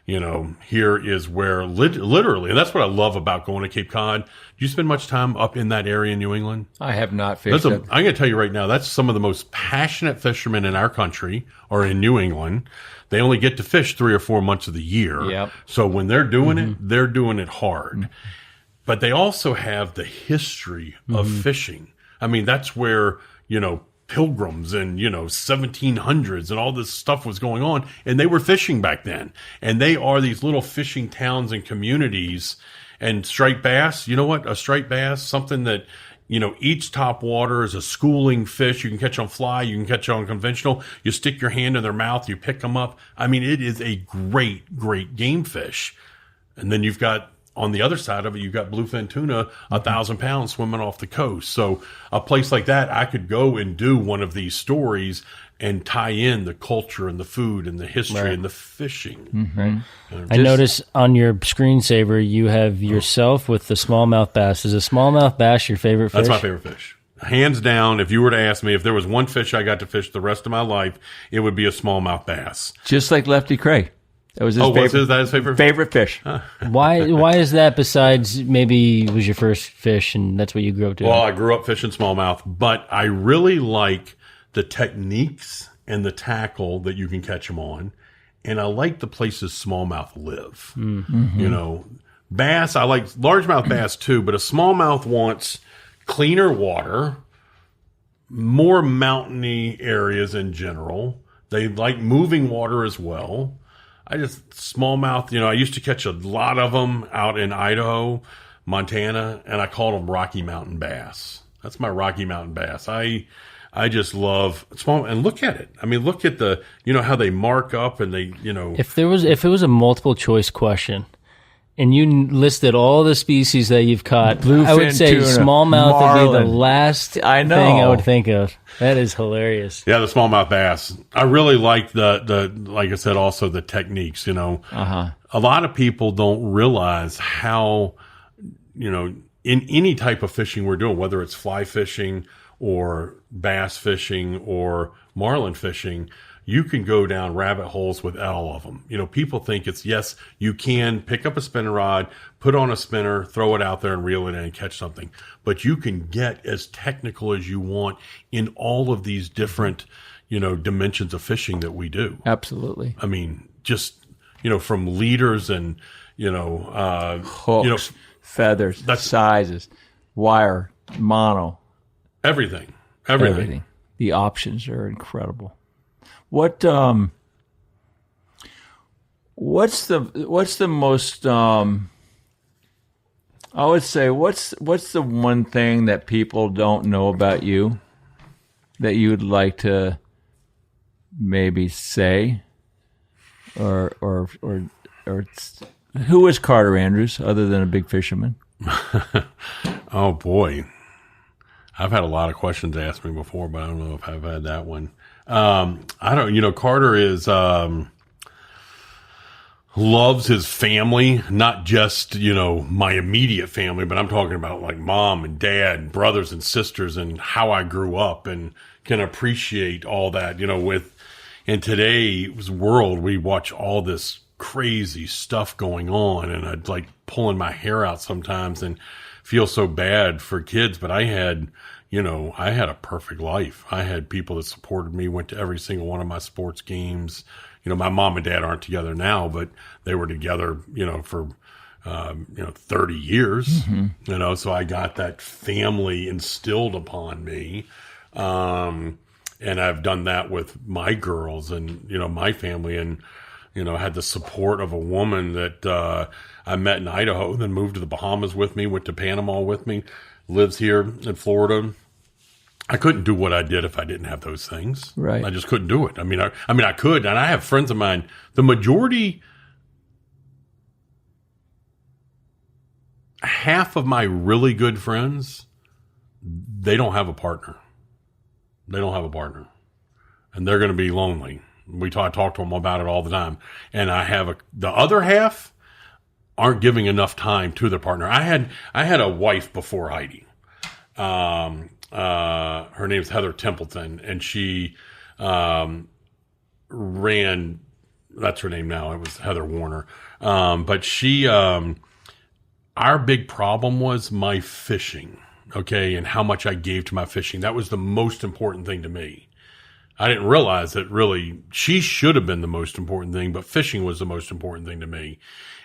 you know, here is where literally, and that's what I love about going to Cape Cod. Do you spend much time up in that area in New England? I have not fished it. I'm going to tell you right now, that's some of the most passionate fishermen in our country are in New England. They only get to fish 3 or 4 months of the year. Yep. So when they're doing it, they're doing it hard. But they also have the history of fishing. I mean, that's where, you know, pilgrims and, you know, 1700s and all this stuff was going on. And they were fishing back then. And they are these little fishing towns and communities. And striped bass, you know what? A striped bass, something that, you know, each top water is a schooling fish. You can catch on fly. You can catch on conventional. You stick your hand in their mouth. You pick them up. I mean, it is a great, great game fish. And then you've got on the other side of it, you've got bluefin tuna, 1,000 pounds swimming off the coast. So a place like that, I could go and do one of these stories and tie in the culture and the food and the history and the fishing. I notice on your screensaver you have yourself with the smallmouth bass. Is a smallmouth bass your favorite fish? That's my favorite fish. Hands down, if you were to ask me if there was one fish I got to fish the rest of my life, it would be a smallmouth bass. Just like Lefty Craig. That was his favorite fish. Why is that, besides maybe it was your first fish and that's what you grew up doing? Well, I grew up fishing smallmouth, but I really like the techniques and the tackle that you can catch them on. And I like the places smallmouth live. You know, bass, I like largemouth bass too, but a smallmouth wants cleaner water, more mountainy areas in general. They like moving water as well. Smallmouth, you know, I used to catch a lot of them out in Idaho, Montana, and I called them Rocky Mountain bass. That's my Rocky Mountain bass. I just love small, and look at it. I mean, look at the, you know, how they mark up and they, you know. If it was a multiple choice question and you listed all the species that you've caught, Bluefin, I would say tuna, smallmouth Marlin. would be the last thing I would think of. That is hilarious. Yeah, the smallmouth bass. I really like the like I said, also the techniques, you know. A lot of people don't realize how, you know, in any type of fishing we're doing, whether it's fly fishing or bass fishing or marlin fishing, you can go down rabbit holes with all of them. You know, people think it's, yes, you can pick up a spinning rod, put on a spinner, throw it out there and reel it in and catch something. But you can get as technical as you want in all of these different, you know, dimensions of fishing that we do. Absolutely. I mean, just, you know, from leaders and, you know, hooks, you know, feathers, sizes, wire, mono. Everything. The options are incredible. What's the most I would say what's the one thing that people don't know about you that you'd like to maybe say or who is Carter Andrews other than a big fisherman? Oh boy. I've had a lot of questions asked me before, but I don't know if I've had that one. Carter is, loves his family, not just, you know, my immediate family, but I'm talking about like mom and dad and brothers and sisters and how I grew up, and can appreciate all that, you know, in today's world, we watch all this crazy stuff going on, and I'd like pulling my hair out sometimes and feel so bad for kids, but I had a perfect life. I had people that supported me, went to every single one of my sports games. You know, my mom and dad aren't together now, but they were together, you know, for, 30 years, you know, so I got that family instilled upon me. And I've done that with my girls and, you know, my family, and, you know, had the support of a woman that, I met in Idaho, then moved to the Bahamas with me, went to Panama with me, lives here in Florida. I couldn't do what I did if I didn't have those things. Right. I just couldn't do it. I mean, I could, and I have friends of mine. The majority, half of my really good friends, they don't have a partner. They don't have a partner, and they're going to be lonely. I talk to them about it all the time, and the other half aren't giving enough time to their partner. I had a wife before Heidi. Her name's Heather Templeton, and she ran. That's her name now. It was Heather Warner. But she, our big problem was my fishing. Okay, and how much I gave to my fishing. That was the most important thing to me. I didn't realize that really she should have been the most important thing, but fishing was the most important thing to me.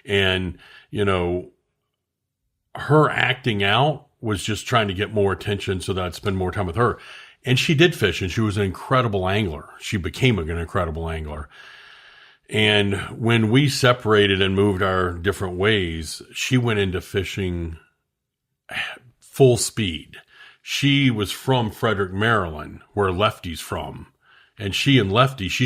And, you know, her acting out was just trying to get more attention so that I'd spend more time with her. And she did fish, and she was an incredible angler. She became an incredible angler. And when we separated and moved our different ways, she went into fishing full speed. She was from Frederick, Maryland, where Lefty's from. And she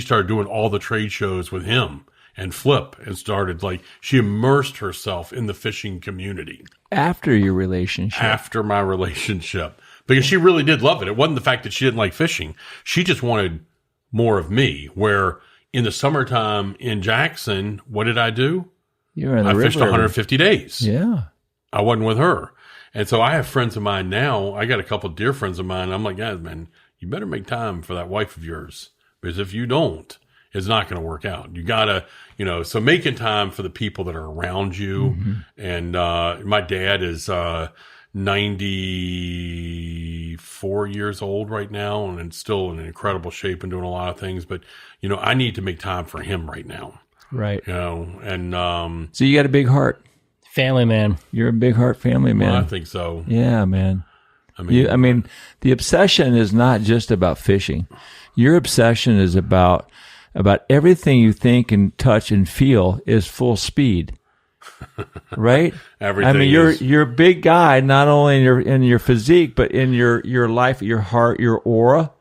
started doing all the trade shows with him and flip and started she immersed herself in the fishing community. After your relationship. After my relationship. Because she really did love it. It wasn't the fact that she didn't like fishing. She just wanted more of me. Where in the summertime in Jackson, what did I do? I fished 150 days. Yeah. I wasn't with her. And so I have friends of mine now. I got a couple of dear friends of mine. I'm like, guys, man, you better make time for that wife of yours. Because if you don't, it's not going to work out. You got to, so making time for the people that are around you. Mm-hmm. And my dad is 94 years old right now and still in incredible shape and doing a lot of things. But, I need to make time for him right now. Right. And so you got a big heart. Family man. You're a big heart family man. Well, I think so. Yeah, man. I mean, the obsession is not just about fishing. Your obsession is about everything you think and touch and feel is full speed. Right? Everything. I mean, you're a big guy, not only in your physique, but in your life, your heart, your aura.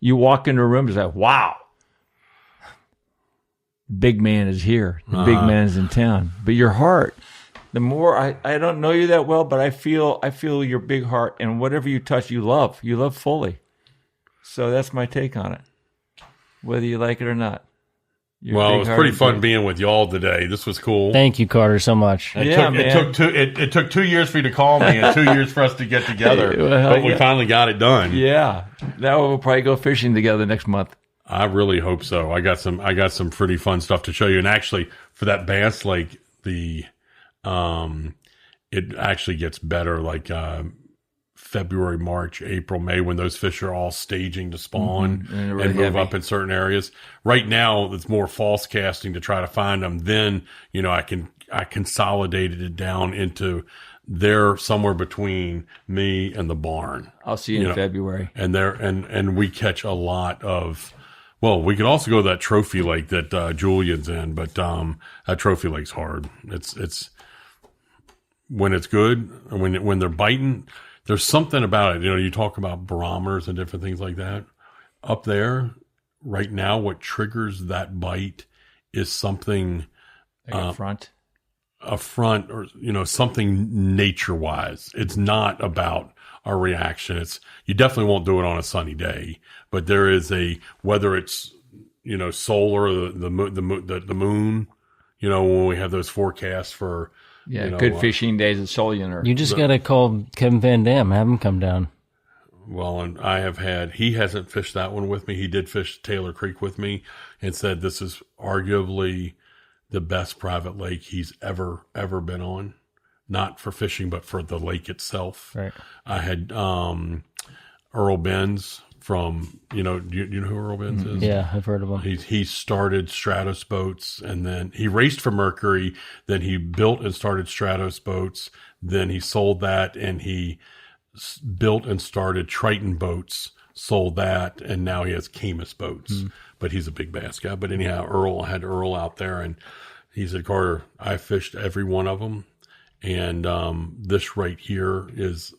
You walk into a room, it's like, wow. Big man is here. The big man is in town. But your heart, the more I don't know you that well, but I feel your big heart, and whatever you touch, you love fully. So that's my take on it, whether you like it or not. Well, it was pretty fun being with y'all today. This was cool. Thank you, Carter, so much. It took 2 years for you to call me and 2 years for us to get together, but we finally got it done. Yeah, now we'll probably go fishing together next month. I really hope so. I got some pretty fun stuff to show you, and actually for that Bass Lake, it actually gets better February, March, April, May, when those fish are all staging to spawn and move up in certain areas. Right now, it's more false casting to try to find them. Then, I consolidated it down into they're somewhere between me and the barn. I'll see you in February. And and we catch a lot of. Well, we could also go to that trophy lake that Julian's in, but that trophy lake's hard. It's when it's good, when they're biting. There's something about it. You talk about barometers and different things like that. Up there, right now, what triggers that bite is something a front, or something nature-wise. It's not about a reaction. You definitely won't do it on a sunny day, but there is whether it's solar, the moon. When we have those forecasts for. Yeah, good fishing days at Solian. You just got to call Kevin Van Dam, have him come down. Well, and he hasn't fished that one with me. He did fish Taylor Creek with me and said this is arguably the best private lake he's ever been on. Not for fishing, but for the lake itself. Right. I had Earl Benz from, do you know who Earl Benz is? Yeah, I've heard of him. He started Stratos boats, and then he raced for Mercury. Then he built and started Stratos boats. Then he sold that, and he built and started Triton boats, sold that, and now he has Camus boats. But he's a big bass guy. But anyhow, I had Earl out there, and he said, Carter, I fished every one of them, and this right here is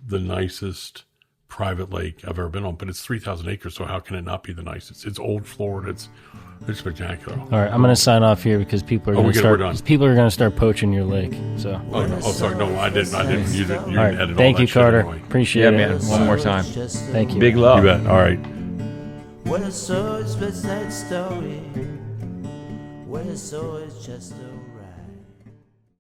the nicest private lake I've ever been on, but it's 3,000 acres, so how can it not be the nicest? It's old Florida. It's spectacular. All right, I'm going to sign off here because people are going to start poaching your lake. So. Sorry. No, I didn't. You didn't all right, edit thank all you, that Carter. Anyway. Appreciate it. Man. One more time. Thank you. Big love. You bet. All right. When I saw it's just that story. When I saw it's just a